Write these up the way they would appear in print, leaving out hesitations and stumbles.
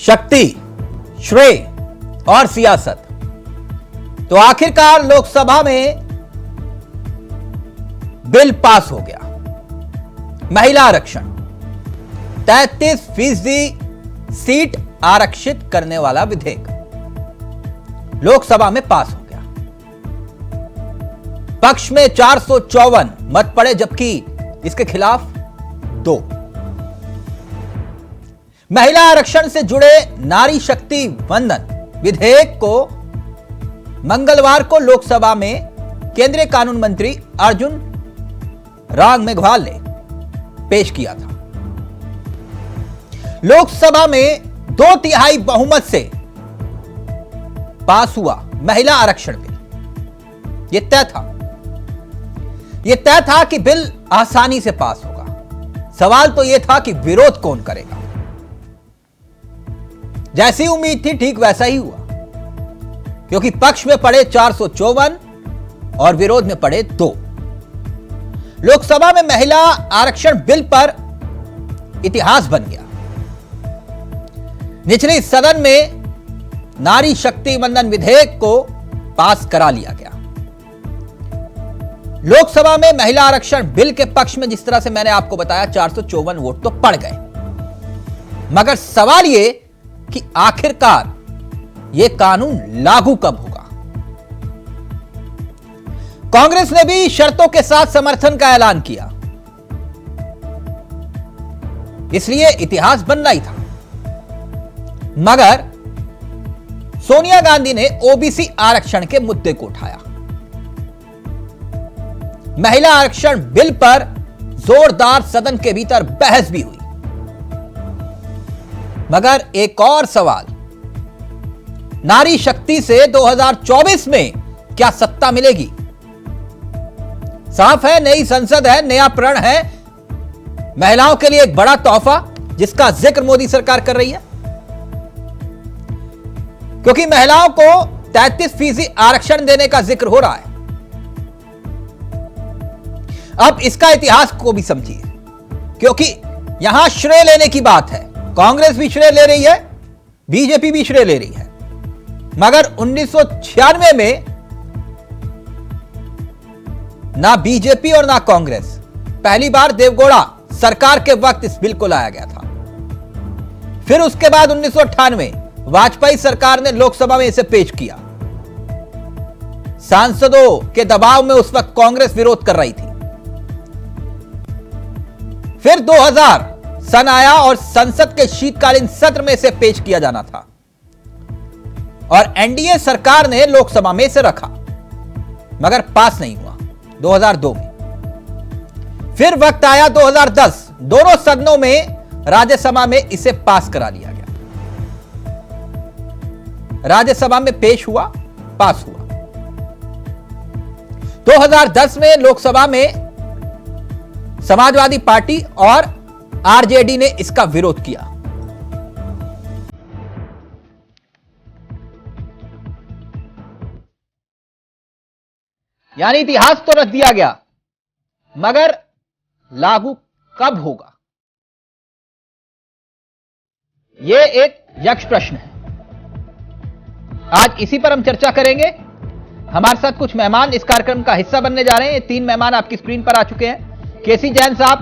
शक्ति, श्रेय और सियासत। तो आखिरकार लोकसभा में बिल पास हो गया। महिला आरक्षण 33% सीट आरक्षित करने वाला विधेयक लोकसभा में पास हो गया। पक्ष में 454 मत पड़े, जबकि इसके खिलाफ 2। महिला आरक्षण से जुड़े नारी शक्ति वंदन विधेयक को मंगलवार को लोकसभा में केंद्रीय कानून मंत्री अर्जुन राम मेघवाल ने पेश किया था। लोकसभा में 2/3 बहुमत से पास हुआ महिला आरक्षण बिल। यह तय था कि बिल आसानी से पास होगा। सवाल तो यह था कि विरोध कौन करेगा। जैसी उम्मीद थी ठीक वैसा ही हुआ, क्योंकि पक्ष में पड़े 454 और विरोध में पड़े 2। लोकसभा में महिला आरक्षण बिल पर इतिहास बन गया। निचले सदन में नारी शक्ति वंदन विधेयक को पास करा लिया गया। लोकसभा में महिला आरक्षण बिल के पक्ष में जिस तरह से मैंने आपको बताया 454 वोट तो पड़ गए, मगर सवाल यह कि आखिरकार यह कानून लागू कब होगा। कांग्रेस ने भी शर्तों के साथ समर्थन का ऐलान किया, इसलिए इतिहास बनना ही था। मगर सोनिया गांधी ने ओबीसी आरक्षण के मुद्दे को उठाया। महिला आरक्षण बिल पर जोरदार सदन के भीतर बहस भी हुई। मगर एक और सवाल, नारी शक्ति से 2024 में क्या सत्ता मिलेगी? साफ है, नई संसद है, नया प्रण है, महिलाओं के लिए एक बड़ा तोहफा जिसका जिक्र मोदी सरकार कर रही है, क्योंकि महिलाओं को 33% आरक्षण देने का जिक्र हो रहा है। अब इसका इतिहास को भी समझिए, क्योंकि यहां श्रेय लेने की बात है। कांग्रेस भी श्रेय ले रही है, बीजेपी भी श्रेय ले रही है, मगर 1996 में ना बीजेपी और ना कांग्रेस, पहली बार देवगौड़ा सरकार के वक्त इस बिल को लाया गया था। फिर उसके बाद 1998 वाजपेयी सरकार ने लोकसभा में इसे पेश किया। सांसदों के दबाव में उस वक्त कांग्रेस विरोध कर रही थी। फिर 2000 सन आया और संसद के शीतकालीन सत्र में इसे पेश किया जाना था, और एनडीए सरकार ने लोकसभा में इसे रखा, मगर पास नहीं हुआ 2002 में। फिर वक्त आया 2010, दोनों सदनों में राज्यसभा में इसे पास करा लिया गया। राज्यसभा में पेश हुआ, पास हुआ। 2010 में लोकसभा में समाजवादी पार्टी और आरजेडी ने इसका विरोध किया। यानी इतिहास तो रख दिया गया, मगर लागू कब होगा, यह एक यक्ष प्रश्न है। आज इसी पर हम चर्चा करेंगे। हमारे साथ कुछ मेहमान इस कार्यक्रम का हिस्सा बनने जा रहे हैं। 3 मेहमान आपकी स्क्रीन पर आ चुके हैं। केसी जैन साहब,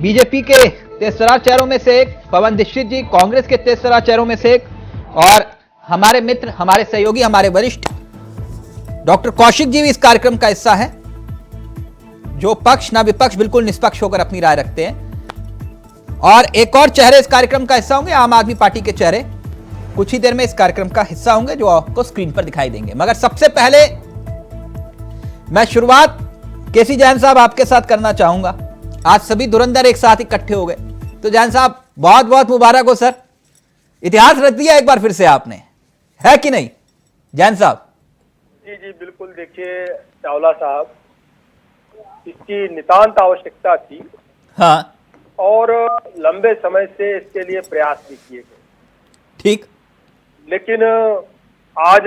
बीजेपी के तेजतर्रार चेहरों में से एक, पवन दीक्षित जी कांग्रेस के तेजतर्रार चेहरों में से एक, और हमारे मित्र, हमारे सहयोगी, हमारे वरिष्ठ डॉक्टर कौशिक जी भी इस कार्यक्रम का हिस्सा है, जो पक्ष ना विपक्ष बिल्कुल निष्पक्ष होकर अपनी राय रखते हैं। और एक और चेहरे इस कार्यक्रम का हिस्सा होंगे, आम आदमी पार्टी के चेहरे कुछ ही देर में इस कार्यक्रम का हिस्सा होंगे, जो आपको स्क्रीन पर दिखाई देंगे। मगर सबसे पहले मैं शुरुआत केसी जैन साहब आपके साथ करना चाहूंगा। आज सभी धुरंधर एक साथ इकट्ठे हो गए, तो जैन साहब बहुत बहुत मुबारक हो सर। इतिहास रच दिया एक बार फिर से आपने, है कि नहीं जैन साहब? जी जी बिल्कुल। देखिए चावला साहब, इसकी नितांत आवश्यकता थी। हाँ, और लंबे समय से इसके लिए प्रयास भी किए गए। ठीक। लेकिन आज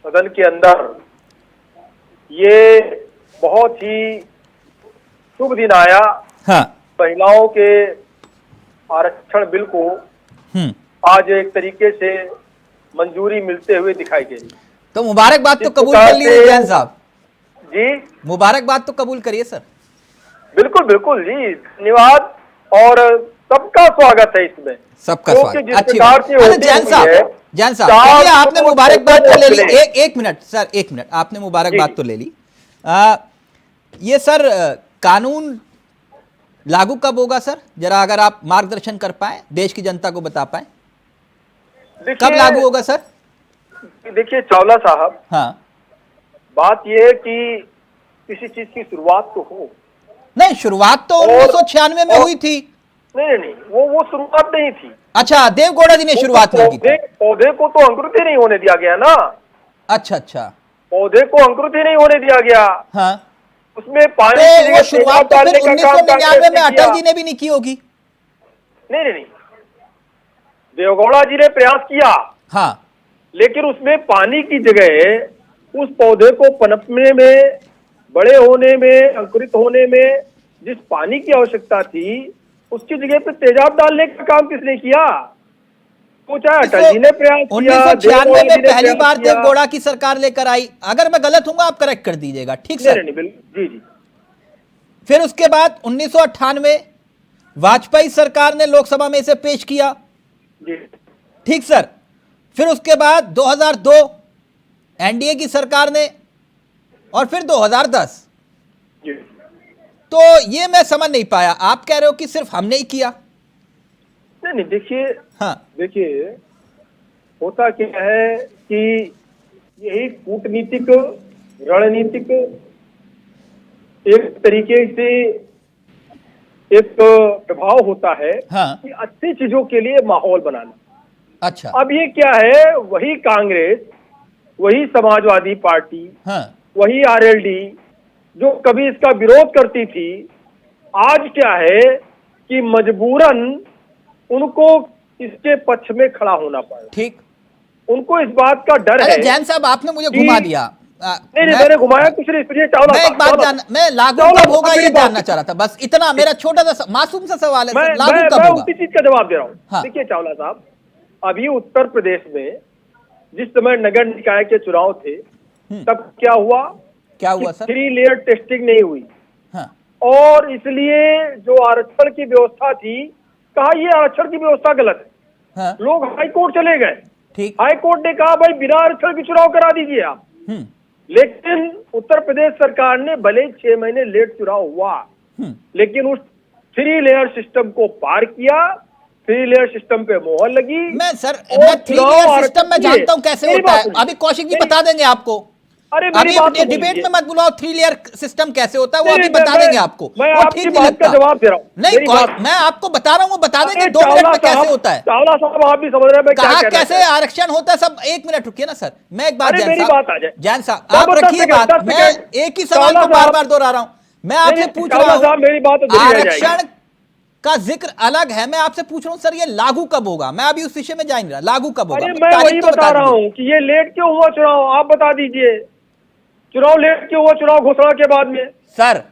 सदन के अंदर ये बहुत ही शुभ दिन आया। हाँ। महिलाओं के आरक्षण बिल को आज एक तरीके से मंजूरी मिलते हुए दिखाई दे रही। तो मुबारकबाद तो जिस कबूल प्रकार कर लीजिए से- जैन साहब, जी मुबारकबाद तो कबूल करिए सर। बिल्कुल बिल्कुल जी, धन्यवाद। और सबका स्वागत है इसमें, सबका क्योंकि स्वागत, जिस अच्छी प्रकार बात। से अरे होती जैन हुई साहब, है, जैन साहब, चार चलिए आपने सौ मुबारकबाद तो ले ली, मिले। एक मिनट सर, एक मिनट, आपने मुबारकबाद जी। तो ले ली। ये सर कानून लागू कब होगा सर, जरा अगर आप मार्गदर्शन कर पाए, देश की जनता को बता पाए, कब लागू होगा सर? देखिए चावला साहब, हाँ, बात यह है कि किसी चीज की शुरुआत तो हो। नहीं शुरुआत तो और- 1996 में और- हुई थी। नहीं नहीं, वो शुरुआत नहीं थी। अच्छा, देवगौड़ा जी ने शुरुआत नहीं की थी। पौधे को तो अंकुरित ही नहीं होने दिया गया ना। अच्छा अच्छा, पौधे को अंकुरित ही नहीं होने दिया गया। हाँ, उसमें पानी तो की वो जगह शुरुआत तेजाब तो डालने फिर का काम 1999 कांग्रेस में ने किया। अटल जी ने भी नहीं की होगी। नहीं नहीं नहीं, देवगौड़ा जी ने प्रयास किया, हाँ, लेकिन उसमें पानी की जगह उस पौधे को पनपने में, बड़े होने में, अंकुरित होने में जिस पानी की आवश्यकता थी, उसकी जगह पे तेजाब डालने का काम किसने किया? तो चाहे अटल जी ने प्रयास किया, 1996 देवगौड़ा जी में ने पहली प्रयास बार किया। देवगौड़ा की सरकार लेकर आई। अगर मैं गलत हूंगा आप करेक्ट कर दीजिएगा, ठीक नहीं सर? नहीं बिल्कुल, जी जी। फिर उसके बाद 1998 वाजपेयी सरकार ने लोकसभा में इसे पेश किया, जी ठीक सर? फिर उसके बाद 2002 एनडीए की सरकार ने, और फिर 2010। जी। तो ये मैं समझ नहीं पाया, आप कह रहे हो कि सिर्फ हमने ही किया? नहीं नहीं, देखिए हाँ, देखिए, होता क्या है कि यही कूटनीतिक, रणनीतिक एक तरीके से एक प्रभाव होता है हाँ, कि अच्छी चीजों के लिए माहौल बनाना। अच्छा, अब ये क्या है, वही कांग्रेस, वही समाजवादी पार्टी, हाँ, वही आरएलडी जो कभी इसका विरोध करती थी, आज क्या है कि मजबूरन उनको इसके पक्ष में खड़ा होना पड़ा। ठीक। उनको इस बात का डर अरे है। जैन साहब, आपने मुझे कि- घुमा दिया। नहीं नहीं, मैंने घुमाया कुछ नहीं। सुनिए चावला मैं एक साहब, बात चावला जान, साहब, मैं लागू चावला कब साहब, होगा ये मेरी बात जानना चाह रहा था, बस इतना मेरा छोटा सा मासूम सा सवाल है मैं सर, लागू मैं कब मैं होगा? उसी चीज का जवाब दे रहा हूँ। हाँ। देखिए चावला साहब, अभी उत्तर प्रदेश में जिस समय नगर निकाय के चुनाव थे, तब क्या हुआ? क्या हुआ सर? 3 लेयर टेस्टिंग नहीं हुई, हाँ, और इसलिए जो आरक्षण की व्यवस्था थी, कहा ये आरक्षण की व्यवस्था गलत है। हाँ, लोग हाई कोर्ट चले गए। ठीक। हाई कोर्ट ने कहा भाई बिना आरक्षण के चुनाव करा दीजिए आप। हम्म, लेकिन उत्तर प्रदेश सरकार ने, भले 6 महीने लेट चुनाव हुआ, लेकिन उस 3 लेयर सिस्टम को पार किया। 3 लेयर सिस्टम पे मोहर लगी। मैं सर, और मैं 3 चुनाव लेयर आरक्षण सिस्टम में किए। जानता हूं कैसे मेरी होता बात है, सुनिए। अभी कौशिक जी मेरी- बता देंगे आपको। अरे मेरी अभी बात तो डिबेट सुनिए। में मत बुलाओ, 3 लेयर सिस्टम कैसे होता है वो नहीं, अभी नहीं, बता मैं- देंगे आपको। मैं वो आपकी ठीक नहीं बात का लगता। जवाब दे रहा हूँ। नहीं, मेरी बात- मैं आपको बता रहा हूँ, वो बता देंगे अरे 2 मिनट चावला में कैसे साहब- होता है। चावला साहब, आप भी समझ रहे हैं मैं क्या कहा कहना कैसे चाहता हूं। आरक्षण होता है सब। 1 मिनट रुकिए ना सर, मैं एक बात अरे जैन मेरी साहब, बात आ जाए। जैन साहब दस आप रखिए सेकंड, बात, 10 मैं सेकंड। एक ही सवाल चावला को बार साहब- बार दोहरा रहा हूं। मैं नहीं, आपसे नहीं, पूछ चावला रहा साहब, मेरी बात हूं, अधूरी रह जाएगी। आरक्षण का जिक्र अलग है, मैं आपसे पूछ रहा हूं सर ये लागू कब होगा? मैं अभी उस विषय में जा नहीं रहा, लागू कब होगा? अरे मैं तारीख वही तो बता रहा दीजिए। हूँ कि ये लेट क्यों हुआ चुनाव, आप बता दीजिए। चुनाव लेट क्यों हुआ, चुनाव घोषणा के बाद में? सर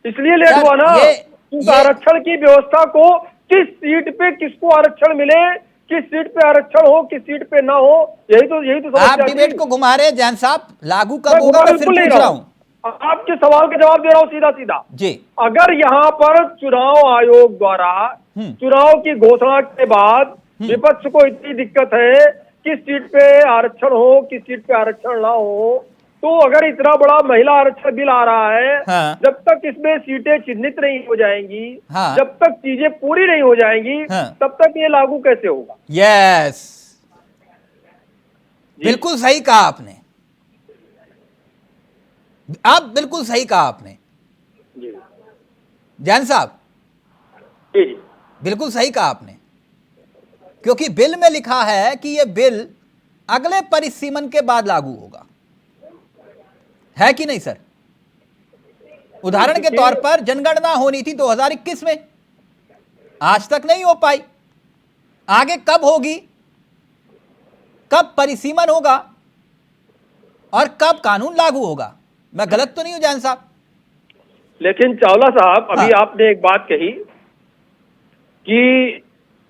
इसलिए लेट सर, हुआ ना। ये- आरक्षण की व्यवस्था को, किस सीट पे किसको आरक्षण मिले, किस सीट पे आरक्षण हो, किस सीट पे ना हो, यही तो आप समस्या डिबेट थी। को घुमा रहे हैं जैन साहब, लागू कब मैं होगा घुमा मैं फिर बिल्कुल नहीं पूछ रहा रहा हूं। हूँ। आपके सवाल का जवाब दे रहा हूँ सीधा सीधा। जी, अगर यहाँ पर चुनाव आयोग द्वारा चुनाव की घोषणा के बाद विपक्ष को इतनी दिक्कत है किस सीट पे आरक्षण हो, किस सीट पे आरक्षण ना हो, तो अगर इतना बड़ा महिला आरक्षण बिल आ रहा है, हाँ। जब तक इसमें सीटें चिन्हित नहीं हो जाएंगी, हाँ। जब तक चीजें पूरी नहीं हो जाएंगी, हाँ। तब तक ये लागू कैसे होगा? यस, बिल्कुल सही कहा आपने, आप बिल्कुल सही कहा आपने जी जैन साहब, जी जी। बिल्कुल सही कहा आपने, क्योंकि बिल में लिखा है कि यह बिल अगले परिसीमन के बाद लागू होगा, है कि नहीं सर? उदाहरण के तौर पर जनगणना होनी थी 2021 में, आज तक नहीं हो पाई। आगे कब होगी, कब परिसीमन होगा और कब कानून लागू होगा? मैं गलत तो नहीं हूं जैन साहब? लेकिन चावला साहब, अभी हाँ। आपने एक बात कही कि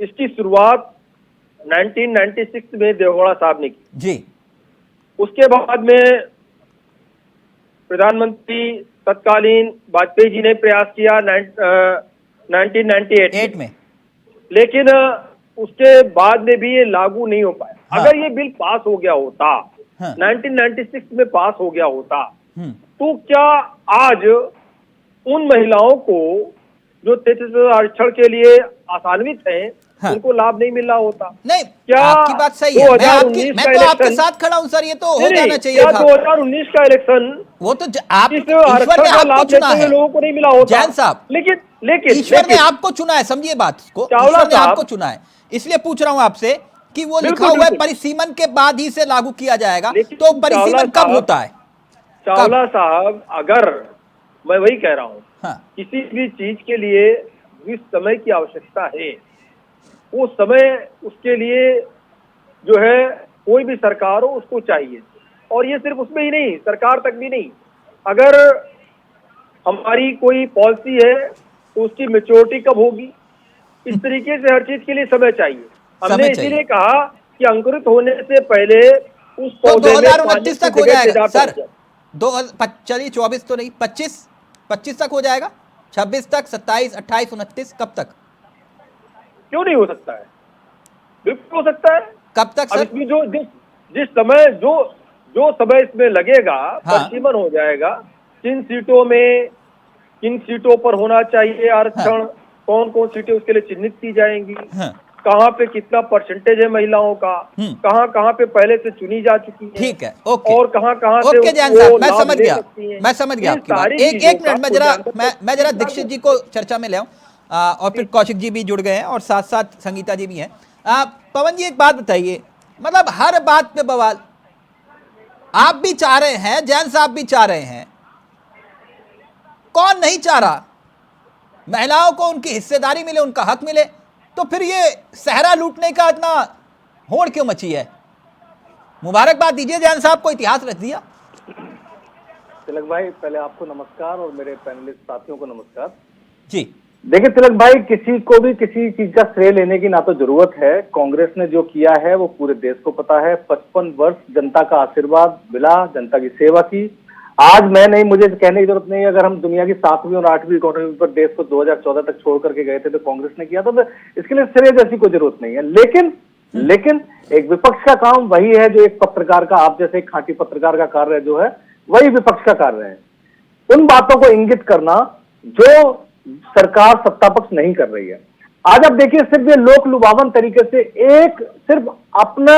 इसकी शुरुआत 1996 में देवेगौड़ा साहब ने की। जी। उसके बाद में प्रधानमंत्री तत्कालीन वाजपेयी जी ने प्रयास किया 1998 में, लेकिन उसके बाद में भी ये लागू नहीं हो पाया। हाँ। अगर ये बिल पास हो गया होता, हाँ। 1996 में पास हो गया होता, तो क्या आज उन महिलाओं को जो 33 आरक्षण के लिए आशान्वित हैं, हाँ। उनको लाभ नहीं मिल रहा होता? नहीं, क्या आपकी बात सही है, मैं तो आपके साथ खड़ा हूं सर, ये तो हो जाना चाहिए था। 2019 का इलेक्शन वो तो आप इस ईश्वर आरक्षण ने का आपको लाभ चुना लेते हुए है लोगों को नहीं मिला होता। जैन साहब, लेकिन ईश्वर ने आपको चुना है, समझिए बात को, चावला ईश्वर ने साहब, आपको चुना है, इसलिए पूछ रहा हूं आपसे कि वो लिखा बिल्कुल, हुआ है बिल्कुल। परिसीमन के बाद ही से लागू किया जाएगा, लेकिन तो परिसीमन चावला कब साहब- होता है? चावला साहब, अगर मैं वही कह रहा हूँ, हाँ। किसी भी चीज के लिए जिस समय की आवश्यकता है, वो समय उसके लिए जो है कोई भी सरकार हो उसको चाहिए। और ये सिर्फ उसमें ही नहीं, सरकार तक भी नहीं, अगर हमारी कोई पॉलिसी है तो उसकी मैच्योरिटी कब होगी, इस तरीके से हर चीज के लिए समय चाहिए। हमने इसीलिए कहा कि अंकुरित होने से पहले उस तो पौधे में 2029 तक हो जाएगा सर, चलिए 24 तो नहीं, 25 तक हो जाएगा, 26 तक, 27, 28, 29, कब तक? क्यों नहीं हो सकता है? बिल्कुल हो सकता है। कब तक सर? इसमें जो जिस समय जो समय इसमें लगेगा, हाँ। परिसीमन हो जाएगा, किन सीटों पर होना चाहिए आरक्षण, हाँ। कौन कौन सीटें उसके लिए चिन्हित की जाएंगी, हाँ। कहाँ पे कितना परसेंटेज है महिलाओं का, कहाँ पे पहले से चुनी जा चुकी है, ठीक है, ओके, और कहाँ से ओके जैन साहब, मैं समझ गया, आपकी बात। एक मिनट मैं जरा दीक्षित जी को चर्चा में ले आऊं, और फिर कौशिक जी भी जुड़ गए हैं और साथ साथ संगीता जी भी हैं। पवन जी एक बात बताइए, मतलब हर बात पे बवाल, आप भी चाह रहे हैं, जैन साहब भी चाह रहे हैं, कौन नहीं चाह रहा? महिलाओं को उनकी हिस्सेदारी मिले, उनका हक मिले, तो फिर ये सहरा लूटने का इतना होड़ क्यों मची है? मुबारकबाद दीजिए जैन साहब को, इतिहास रच दिया। तिलक भाई, पहले आपको नमस्कार और मेरे पैनलिस्ट साथियों को नमस्कार जी। देखिए तिलक भाई, किसी को भी किसी चीज का श्रेय लेने की ना तो जरूरत है। कांग्रेस ने जो किया है वो पूरे देश को पता है। 55 वर्ष जनता का आशीर्वाद मिला, जनता की सेवा की। आज मैं नहीं, मुझे कहने की जरूरत नहीं है, अगर हम दुनिया की 7वीं और 8वीं इकोनॉमी पर देश को 2014 तक छोड़ करके गए थे तो कांग्रेस ने किया, तो इसके लिए श्रेय जैसी कोई जरूरत नहीं है। लेकिन एक विपक्ष का काम वही है जो एक पत्रकार का, आप जैसे एक खांटी पत्रकार का कार्य जो है, वही विपक्ष का कार्य है। उन बातों को इंगित करना जो सरकार सत्ता पक्ष नहीं कर रही है। आज आप देखिए, सिर्फ ये लोक लुभावन तरीके से सिर्फ अपना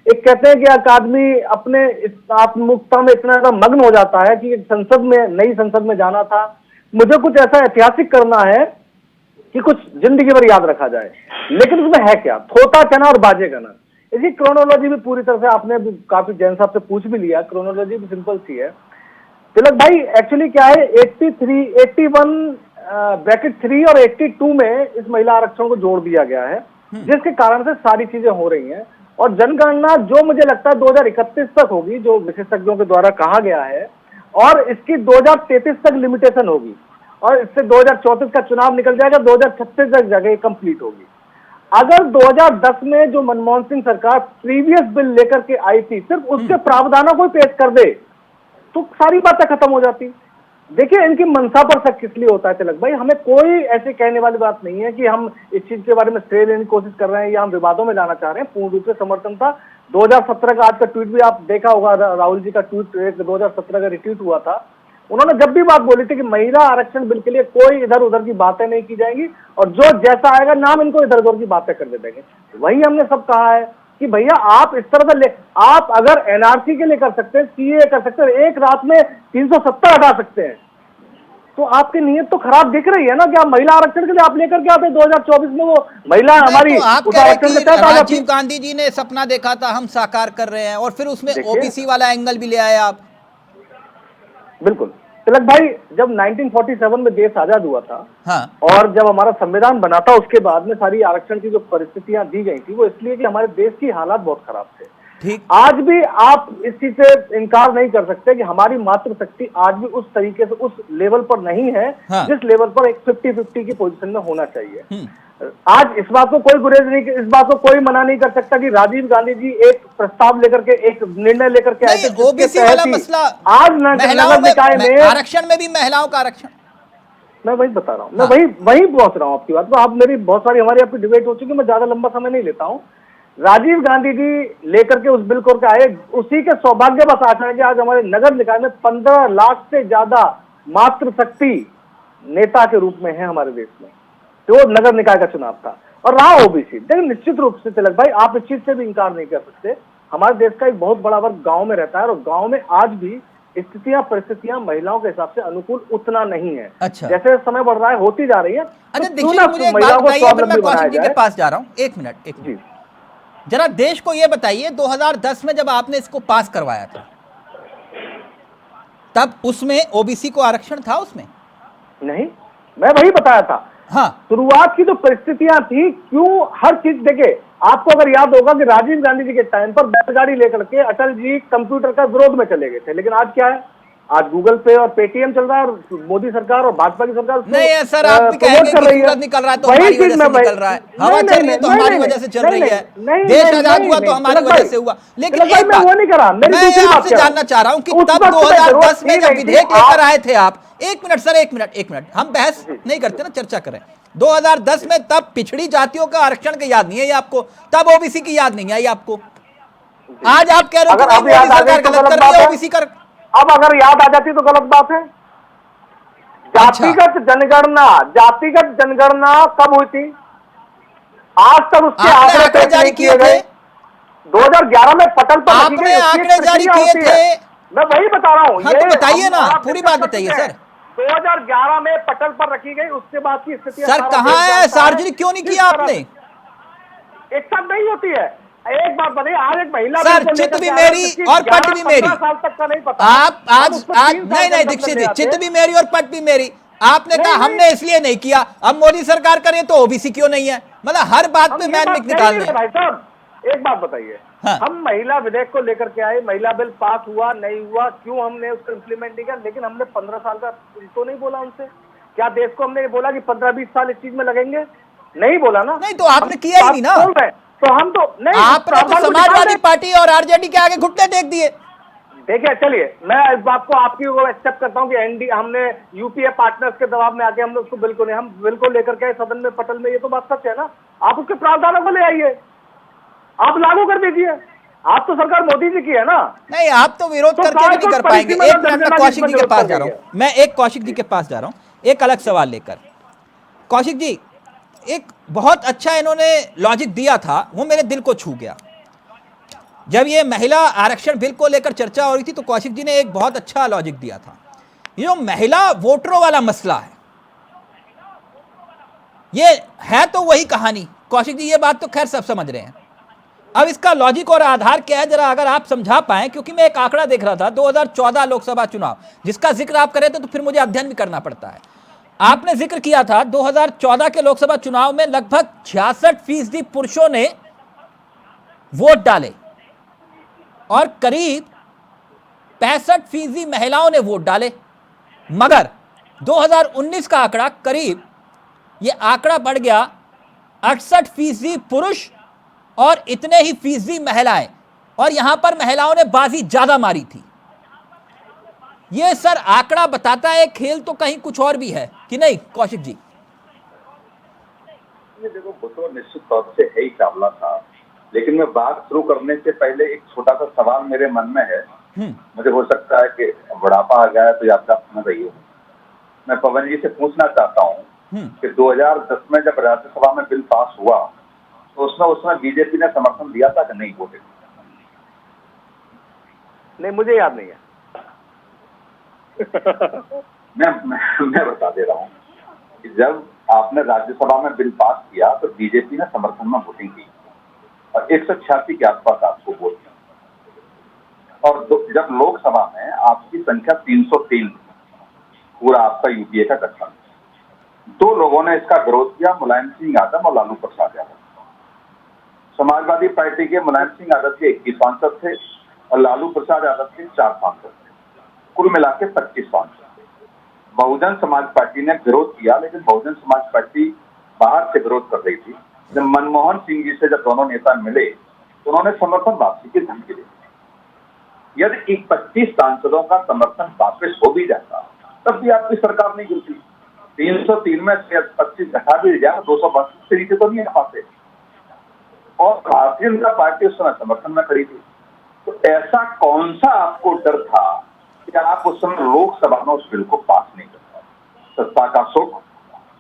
एक कहते हैं कि एक आदमी अपने आत्ममुक्ता में इतना ज्यादा मग्न हो जाता है कि नई संसद में जाना था, मुझे कुछ ऐसा ऐतिहासिक करना है कि कुछ जिंदगी भर याद रखा जाए। लेकिन उसमें है क्या? थोता चना और बाजे गाना। इसकी क्रोनोलॉजी भी पूरी तरह से आपने काफी जैन साहब से पूछ भी लिया, क्रोनोलॉजी भी सिंपल सी है। तिलक भाई, एक्चुअली क्या है, 81 ब्रैकेट 3 और 82 में इस महिला आरक्षण को जोड़ दिया गया है, जिसके कारण से सारी चीजें हो रही हैं। और जनगणना जो मुझे लगता है 2031 तक होगी, जो विशेषज्ञों के द्वारा कहा गया है, और इसकी 2033 तक लिमिटेशन होगी, और इससे 2034 का चुनाव निकल जाएगा, 2036 तक जगह कंप्लीट होगी। अगर 2010 में जो मनमोहन सिंह सरकार प्रीवियस बिल लेकर के आई थी, सिर्फ उसके प्रावधानों को पेश कर दे तो सारी बातें खत्म हो जाती। देखिए, इनकी मनसा पर शक किस लिए होता है तिलक भाई? हमें कोई ऐसे कहने वाली बात नहीं है कि हम इस चीज के बारे में श्रेय लेने की कोशिश कर रहे हैं या हम विवादों में लाना चाह रहे हैं। पूर्ण रूप से समर्थन था। 2017 का आज का ट्वीट भी आप देखा होगा, राहुल जी का ट्वीट 2017 का रिट्वीट हुआ था। उन्होंने जब भी बात बोली थी कि महिला आरक्षण बिल के लिए कोई इधर उधर की बातें नहीं की जाएंगी, और जो जैसा आएगा नाम इनको इधर उधर की बातें कर दे देंगे। वही हमने सब कहा है कि भैया आप इस तरह से आप अगर एनआरसी के लिए कर सकते हैं, सीए कर सकते हैं, एक रात में 370 हटा सकते हैं, तो आपकी नीयत तो खराब दिख रही है ना कि आप महिला आरक्षण के लिए आप लेकर के आते 2024 में वो महिला हमारी तो आप कह रहे हैं कि राजीव गांधी जी ने सपना देखा था, हम साकार कर रहे हैं, और फिर उसमें ओबीसी वाला एंगल भी ले आए आप। बिल्कुल तिलक भाई, जब 1947 में देश आजाद हुआ था, हाँ, और जब हमारा संविधान बना था, उसके बाद में सारी आरक्षण की जो परिस्थितियां दी गई थी वो इसलिए कि हमारे देश की हालात बहुत खराब थे। ठीक। आज भी आप इस चीज से इनकार नहीं कर सकते कि हमारी मातृशक्ति आज भी उस तरीके से उस लेवल पर नहीं है हाँ। जिस लेवल पर एक 50-50 की पोजीशन में होना चाहिए। आज इस बात को कोई गुरेज नहीं, इस बात को कोई मना नहीं कर सकता कि राजीव गांधी जी एक प्रस्ताव लेकर के, एक निर्णय लेकर के आए थे, ओबीसी वाला मसला आज महिलाओं में, आरक्षण में भी महिलाओं का आरक्षण, मैं वही बता रहा हूँ, मैं वही पहुंच रहा हूँ आपकी बात पर। आप मेरी बहुत सारी हमारी आपकी डिबेट हो चुकी है, मैं ज्यादा लंबा समय नहीं लेता हूँ। राजीव गांधी जी लेकर के उस बिल को आए, उसी के सौभाग्य बस आशा है कि आज हमारे नगर निकाय में 15 लाख से ज्यादा मातृशक्ति नेता के रूप में है हमारे देश में, जो नगर निकाय का चुनाव था और रहा ओबीसी। लेकिन निश्चित रूप से तिलक भाई, आप इस चीज से भी इंकार नहीं कर सकते, हमारे देश का एक बहुत बड़ा वर्ग गांव में रहता है और गांव में आज भी स्थितियां परिस्थितियां महिलाओं के हिसाब से अनुकूल उतना नहीं है। अच्छा। जैसे समय बढ़ रहा है, होती जा रही है। अच्छा दीक्षित, मुझे एक बात बताइए, मैं कौशिक जी के पास जा रहा हूँ, एक मिनट जी, जरा देश को यह बताइए, 2010 में जब आपने इसको पास करवाया था, तब उसमें ओबीसी को आरक्षण था? उसमें नहीं, मैं वही बताया था। हाँ, शुरुआत की जो परिस्थितियां थी, क्यों हर चीज देखे, आपको अगर याद होगा कि राजीव गांधी जी के टाइम पर बैलगाड़ी लेकर के अटल जी कंप्यूटर का विरोध में चले गए थे, लेकिन आज क्या है, आज गूगल पे और पेटीएम चल रहा है और मोदी सरकार और भाजपा की सरकार नहीं है सर, आप भी कहेंगे कि सूरज निकल रहा है तो हमारी वजह से निकल रहा है, हवा चल रही है तो हमारी वजह से चल रही है, देश आजाद हुआ तो हमारी वजह से हुआ। लेकिन एक बात मैं आपसे जानना चाह रहा हूं कि तब 2010 में जब विधेयक लेकर आए थे आप, एक मिनट सर, एक मिनट, हम बहस नहीं करते ना, चर्चा करें। 2010 में तब पिछड़ी जातियों का आरक्षण की याद नहीं है आपको, तब ओबीसी की याद नहीं आई आपको। आज आप कह रहे हो कि मोदी सरकार गलत कर रही है ओबीसी कर, अब अगर याद आ जाती तो गलत बात है। जातिगत जनगणना कब हुई थी? आज तक उसके आंकड़े जारी किए गए। 2011 में पटल पर आपने आंकड़े जारी किए थे, मैं वही बता रहा हूँ। हाँ, तो बताइए ना, पूरी बात बताइए सर। 2011 में पटल पर रखी गई, उसके बाद की स्थिति सर कहाँ है? सार्वजनिक क्यों नहीं किया आपने? एक साथ नहीं होती है। एक बात बताइए, आज एक महिला सर, चित भी मेरी और पट भी मेरी, साल तक का नहीं पता। आप आज नहीं दीक्षित जी, चित भी मेरी और पट भी मेरी। आपने कहा हमने इसलिए नहीं किया, अब मोदी सरकार करे तो ओबीसी क्यों नहीं है? मतलब हर बात पे मैच निकाल रहे हैं। भाई साहब एक बात बताइए, हाँ। हम महिला विधेयक को लेकर के आए, महिला बिल पास हुआ नहीं हुआ, क्यों हमने उसको इम्प्लीमेंट नहीं किया? लेकिन हमने 15 साल का तो नहीं बोला उनसे। क्या देश को हमने बोला कि 15-20 साल इस चीज में लगेंगे? नहीं बोला ना। नहीं तो आपने किया ही नहीं ना। तो हम तो नहीं, आपने तो समाजवादी पार्टी और आरजेडी के आगे घुटने टेक दिए। देखिए, चलिए मैं इस बात को आपकी एक्सेप्ट करता हूं कि एनडी हमने यूपीए पार्टनर्स के दबाव में आके हमने उसको बिल्कुल नहीं, हम बिल्कुल लेकर के सदन में पटल में, ये तो बात सच है ना। आप उसके प्रावधानों को ले आइए, आप लागू कर दीजिए। आप तो सरकार मोदी जी की है ना। नहीं, आप तो विरोध करके भी नहीं कर पाएंगे। एक मिनट में कौशिक जी के पास जा रहा हूं, मैं एक कौशिक जी के पास जा रहा हूं एक अलग सवाल लेकर। कौशिक जी, एक बहुत अच्छा इन्होंने लॉजिक दिया था, वो मेरे दिल को छू गया। जब ये महिला आरक्षण बिल को लेकर चर्चा हो रही थी तो कौशिक जी ने एक बहुत अच्छा लॉजिक दिया था। ये जो महिला वोटरों वाला मसला है, ये है तो वही कहानी। कौशिक जी ये बात तो खैर सब समझ रहे हैं, अब इसका लॉजिक और आधार क्या है जरा अगर आप समझा पाएं, क्योंकि मैं एक आंकड़ा देख रहा था 2014 लोकसभा चुनाव, जिसका जिक्र आप कर रहे थे तो फिर मुझे अध्ययन भी करना पड़ता है। आपने जिक्र किया था 2014 के लोकसभा चुनाव में लगभग 66% पुरुषों ने वोट डाले और करीब 65% महिलाओं ने वोट डाले। मगर 2019 का आंकड़ा करीब, ये आंकड़ा बढ़ गया 68% पुरुष और इतने ही फीसदी महिलाएं, और यहां पर महिलाओं ने बाजी ज्यादा मारी थी। ये सर आंकड़ा बताता है खेल तो कहीं कुछ और भी है कि नहीं कौशिक जी? ये देखो, वो तो निश्चित तौर से है ही चावला साहब, लेकिन मैं बात शुरू करने से पहले एक छोटा सा सवाल मेरे मन में है। मुझे हो सकता है कि बुढ़ापा आ गया है तो यात्रा सुन रही हो। मैं पवन जी से पूछना चाहता हूँ कि 2010 में जब राज्यसभा में बिल पास हुआ तो उसमें बीजेपी ने समर्थन दिया था कि नहीं? वोटे नहीं, मुझे याद नहीं है। मैं बता दे रहा हूँ कि जब आपने राज्यसभा में बिल पास किया तो बीजेपी ने समर्थन में वोटिंग की और 186 के आसपास आपको वोट किया, और जब लोकसभा में आपकी संख्या 303, पूरा आपका यूपीए का गठबंधन, 2 लोगों ने इसका विरोध किया, मुलायम सिंह यादव और लालू प्रसाद यादव। समाजवादी पार्टी के मुलायम सिंह यादव के 21 सांसद थे और लालू प्रसाद यादव के 4 सांसद थे, कुल मिला के 25 सांसद थे। बहुजन समाज पार्टी ने विरोध किया, लेकिन बहुजन समाज पार्टी बाहर से विरोध कर रही थी। जब मनमोहन सिंह जी से जब दोनों नेता मिले तो उन्होंने समर्थन वापसी की धमकी दी। यदि 25 सांसदों का समर्थन वापस हो भी जाता तब भी आपकी सरकार नहीं गिरती। 303 में से 25 घटा भी जाए 232 से नीचे तो नहीं आ पाते। और भारतीय जनता पार्टी उस समय समर्थन में खड़ी थी। तो ऐसा कौन सा आपको डर था कि आप उस समय लोकसभा में उस बिल को पास नहीं कर पाए? सत्ता का सुख,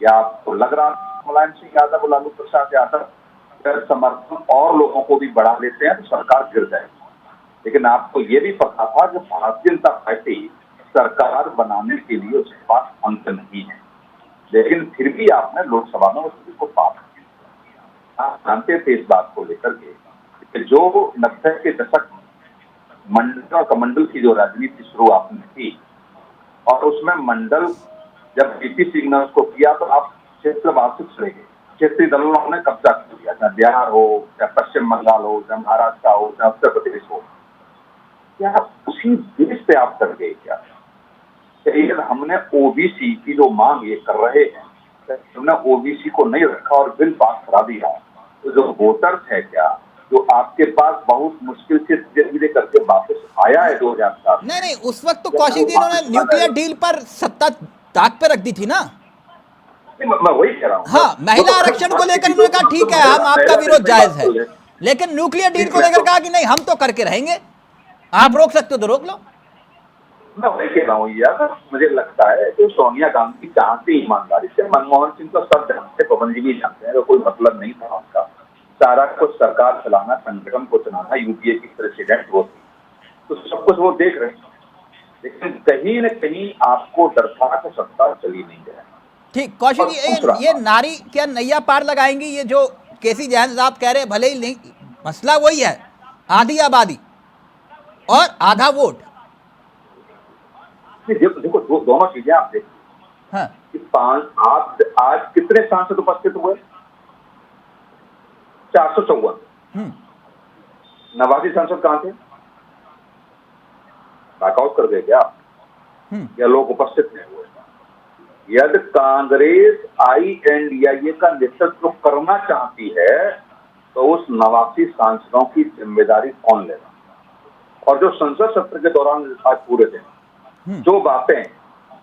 या आपको लग रहा मुलायम सिंह यादव और लालू प्रसाद यादव समर्थन और लोगों को भी बढ़ा लेते हैं तो सरकार गिर जाएगी? लेकिन आपको ये भी पता था कि भारतीय जनता पार्टी सरकार बनाने के लिए उसके पास अंत नहीं है, लेकिन फिर भी आपने लोकसभा में उस बिल को पास किया। आप जानते थे इस बात को लेकर के जो 90 के दशक मंडल और कमंडल की जो राजनीति शुरू आपने की, और उसमें मंडल जब बीपी सिंह ने उसको किया तो आप क्षेत्रवाद से चले गए। क्षेत्रीय दलों ने कब्जा कर लिया, चाहे बिहार हो, चाहे पश्चिम बंगाल हो, चाहे महाराष्ट्र हो, चाहे उत्तर प्रदेश हो। क्या उसी देश पे आप कर गए क्या? हमने ओबीसी की जो मांग ये कर रहे हैं, हमने ओबीसी को नहीं रखा और बिल पास करा दिया, तो जो वोटर्स है क्या, जो आपके पास बहुत मुश्किल से धीरे करके वापस आया है 2007 में। नहीं, उस वक्त तो कौशिक जी ने न्यूक्लियर डील पर सत्ता ताक पे रख दी थी ना। मैं वही कह रहा हूँ। हाँ, महिला आरक्षण को लेकर उन्होंने कहा ठीक है, हम आपका विरोध जायज है, लेकिन न्यूक्लियर डील को लेकर कहा कि नहीं, हम तो करके रहेंगे, आप रोक सकते हो तो रोक लो। मैं वही कह रहा हूँ यार, मुझे लगता है कि सोनिया गांधी चाहती ईमानदारी से, मनमोहन सिंह को सब जानते, पवन जी भी जानते हैं, तो कोई मतलब नहीं था उनका। सारा कुछ सरकार चलाना, संगठन को चलाना, यूपीए की प्रेसिडेंट वो थी, तो सब कुछ वो देख रहे हैं। लेकिन कहीं न कहीं आपको डर था कि सत्ता चली नहीं जाए। ठीक, कौशिक जी, ये नारी क्या नैया पार लगाएंगी? ये जो केसी जैन साहब कह रहे हैं, भले ही नहीं, मसला वही है, आधी आबादी और आधा वोट। देखो दोनों चीजें आप देखिए। हाँ। कि आप आज कितने सांसद उपस्थित हुए? 454। 89 सांसद कहां थे? बैकआउट कर गए क्या? या लोग उपस्थित नहीं हुए? यदि कांग्रेस INDIA का नेतृत्व करना चाहती है तो उस 89 सांसदों की जिम्मेदारी कौन लेगा? और जो संसद सत्र के दौरान आज पूरे दिन जो बातें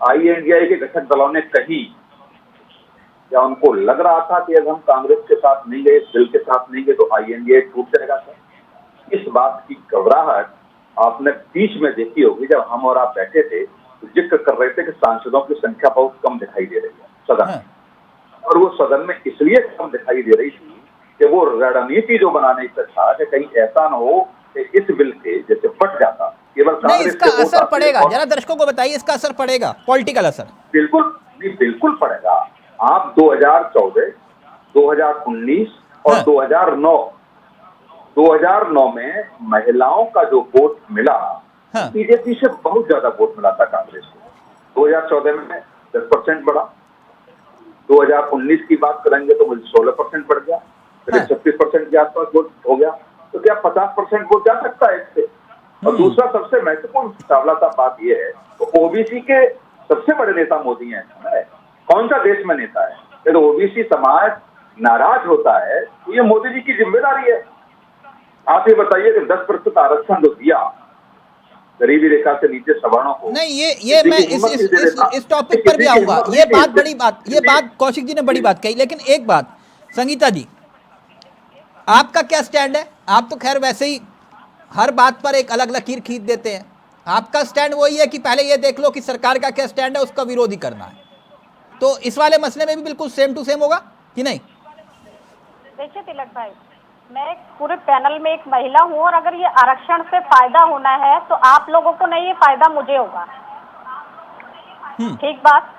INDIA के घटक दलों ने कही, क्या उनको लग रहा था कि अगर हम कांग्रेस के साथ नहीं गए, बिल के साथ नहीं गए तो INDIA टूट जाएगा? इस बात की घबराहट आपने बीच में देखी होगी जब हम और आप बैठे थे, जिक्र कर रहे थे कि सांसदों की संख्या बहुत कम दिखाई दे रही है सदन में। और वो सदन में इसलिए कम दिखाई दे रही थी कि वो रणनीति जो बनाने से था कि कहीं ऐसा न हो कि इस बिल के जैसे फट जाता, केवल नहीं, इसका असर पड़ेगा, जरा दर्शकों को बताइए, इसका असर पड़ेगा, पॉलिटिकल असर। बिल्कुल पड़ेगा। आप 2014, 2019 और 2009 में महिलाओं का जो वोट मिला, बीजेपी से बहुत ज्यादा वोट मिला था कांग्रेस को। 2014 में 10% बढ़ा, 2019 की बात करेंगे तो 16% बढ़ गया, फिर 36% के आसपास वोट हो गया। तो क्या 50% वोट जा सकता है इससे? और दूसरा सबसे महत्वपूर्ण सावला सा बात यह है, तो ओबीसी के सबसे बड़े नेता मोदी हैं। कौन सा देश में नेता है? यदि ओबीसी समाज नाराज होता है तो ये मोदी जी की जिम्मेदारी है। आप ये बताइए कि 10% आरक्षण जो दिया गरीबी रेखा से नीचे सवर्णों को, नहीं, ये मैं इस टॉपिक पर भी आऊंगा। ये बात कौशिक जी ने बड़ी बात कही, लेकिन एक बात संगीता जी, आपका क्या स्टैंड है? आप तो खैर वैसे ही हर बात पर एक अलग लकीर खींच देते हैं। आपका स्टैंड वही है कि पहले ये देख लो कि सरकार का क्या स्टैंड है, उसका विरोध ही करना है। तो इस वाले मसले में भी बिल्कुल सेम टू सेम होगा कि नहीं? देखिए तिलक भाई, मैं पूरे पैनल में एक महिला हूँ, और अगर ये आरक्षण से फायदा होना है तो आप लोगों को नहीं, ये फायदा मुझे होगा। ठीक बात।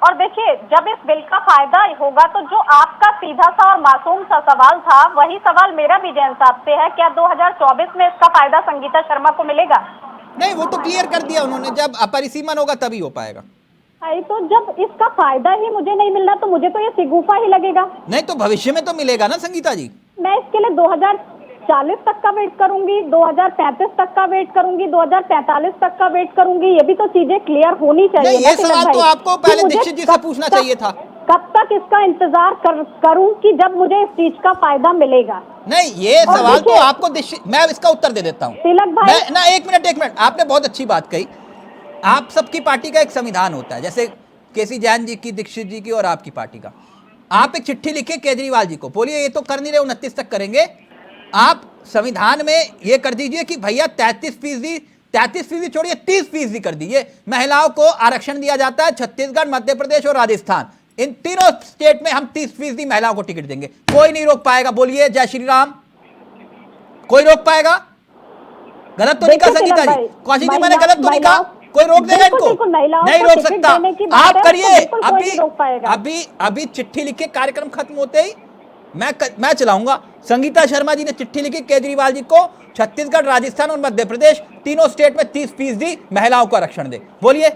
और देखिए, जब इस बिल का फायदा होगा तो जो आपका सीधा सा और मासूम सा सवाल था, वही सवाल मेरा भी जैन साहब से है, क्या 2024 में इसका फायदा संगीता शर्मा को मिलेगा? नहीं, वो तो क्लियर कर दिया उन्होंने, जब अपरिसीमन होगा तभी हो पाएगा। तो जब इसका फायदा ही मुझे नहीं मिल रहा तो मुझे तो ये सिगुफा ही लगेगा। नहीं, तो भविष्य में तो मिलेगा ना संगीता जी। मैं इसके लिए 2040 तक का वेट करूंगी, 2035 तक का वेट करूंगी, 2045 तक का वेट करूंगी? ये भी तो चीजें क्लियर होनी चाहिए। नहीं, ये सवाल तो आपको पहले दीक्षित जी से पूछना चाहिए था। कब तक इसका इंतजार करूं कि जब मुझे इस चीज का फायदा मिलेगा? नहीं, ये सवाल तो आपको मैं इसका उत्तर दे देता हूँ तिलक भाई, ना एक मिनट, आपने बहुत अच्छी बात कही। आप सबकी पार्टी का एक संविधान होता है, जैसे केसी जैन जी की, दीक्षित जी की और आपकी पार्टी का। आप एक चिट्ठी लिखे केजरीवाल जी को, बोलिए ये तो कर नहीं रहे, 29 तक करेंगे, आप संविधान में ये कर दीजिए कि भैया 33% छोड़िए 30% कर दीजिए, महिलाओं को आरक्षण दिया जाता है। छत्तीसगढ़, मध्य प्रदेश और राजस्थान, इन तीनों स्टेट में हम 30% महिलाओं को टिकट देंगे, कोई नहीं रोक पाएगा। बोलिए जय श्री राम, कोई रोक पाएगा? गलत तो नहीं कहा संगीता जी, कौशिक जी, मैंने गलत तो नहीं कहा? कोई रोक देगा इनको? नहीं रोक सकता। आप करिए, अभी चिट्ठी लिखे, कार्यक्रम खत्म होते ही मैं चलाऊंगा। संगीता शर्मा जी ने चिट्ठी लिखी केजरीवाल जी को, छत्तीसगढ़, राजस्थान और मध्य प्रदेश तीनों स्टेट में 30% महिलाओं को आरक्षण दे। बोलिए,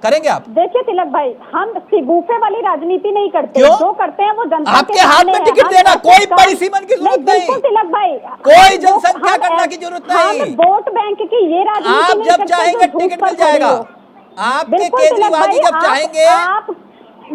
करेंगे आप? देखिए तिलक भाई, हम सिगुफे वाली राजनीति नहीं करते। क्यों? जो करते हैं वो जनता आपके हाथ में टिकट देना, कोई परिसीमन की जरूरत नहीं। तिलक भाई, कोई जनसंख्या करना की जरूरत नहीं। वोट बैंक की ये राजनीति आप नहीं जब करते चाहेंगे जो टिकट झूठ मिल पर जाएगा। खड़ी हो। आपके बिल्कुल केजरीवाल जी तिलक जब भाई, चाहेंगे,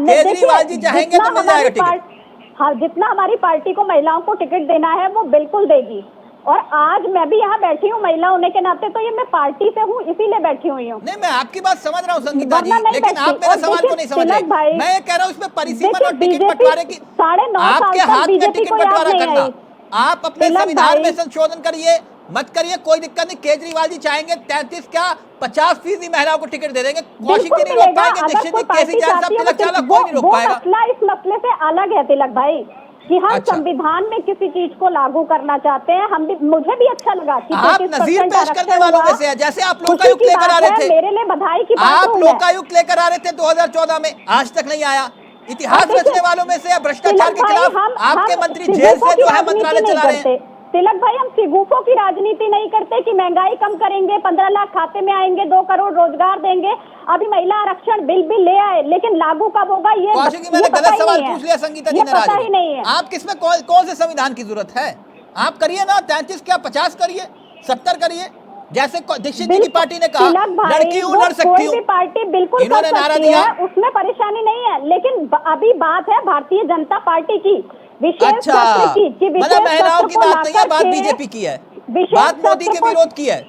केजरीवाल जी चाहेंगे तो मिल जाएगा टिकट। हाँ, जितना हमारी पार्टी को महिलाओं को टिकट देना है वो बिल्कुल देगी। और आज मैं भी यहाँ बैठी हूँ महिला होने के नाते, तो ये मैं पार्टी से हूँ इसीलिए बैठी हुई हूँ। नहीं, मैं आपकी बात समझ रहा हूँ संगीता जी, वरना नहीं लेकिन आप बैठती। मेरे और सवाल को नहीं समझ तिलक रहे। भाई, मैं ये कह रहा हूँ इसमें परिसीमन देखिए, और टिकट बीजेपी बंटवारे की 9.5 आपके साल हाथ तक में बीजेपी टिकट को याद बंटवारा नहीं करना। आई। आप अपने तिलक संविधान भाई, में संशोधन करिए, मत करिए, कोई दिक्कत नहीं। केजरीवाल जी चाहेंगे 33 क्या 50% महिलाओं को टिकट दे देंगे, कौशिक जी नहीं रोक पाएंगे, दीक्षित जी, केसी जैन साहब, तिलक चावला, कोई नहीं रोक पाएगा। मसला इस मसले से अलग है तिलक भाई, कि हम अच्छा। संविधान में किसी चीज को लागू करना चाहते हैं। हम भी, मुझे भी अच्छा लगा कि आप नजीर पेश करने वालों में से हैं, जैसे आप लोकायुक्त लेकर आ रहे थे। मेरे लिए बधाई की बात आप लोकायुक्त लेकर आ रहे थे 2014 में, आज तक नहीं आया। इतिहास रचने वालों में से भ्रष्टाचार के खिलाफ आपके मंत्री जेल से जो है मंत्रालय चला रहे हैं। तिलक भाई, हम सिगुफों की राजनीति नहीं करते कि महंगाई कम करेंगे, 15 लाख खाते में आएंगे, 2 करोड़ रोजगार देंगे। अभी महिला आरक्षण बिल भी ले आए, लेकिन लागू कब होगा ये मैंने गलत सवाल पूछ लिया संगीता जी, पता ही नहीं है। आप किसमें कौन से संविधान की जरूरत है? आप करिए ना, 33 क्या 50 करिए, 70 करिए, जैसे दीक्षित जी की पार्टी ने कहा लड़की हूँ, लड़ सकती हूँ, पार्टी बिल्कुल इन्होंने नारा दिया, उसमें परेशानी नहीं है। लेकिन अभी बात है भारतीय जनता पार्टी की विशेष अच्छा, मतलब महिलाओं की बात नहीं है, बात बीजेपी की है, बात मोदी के विरोध की है।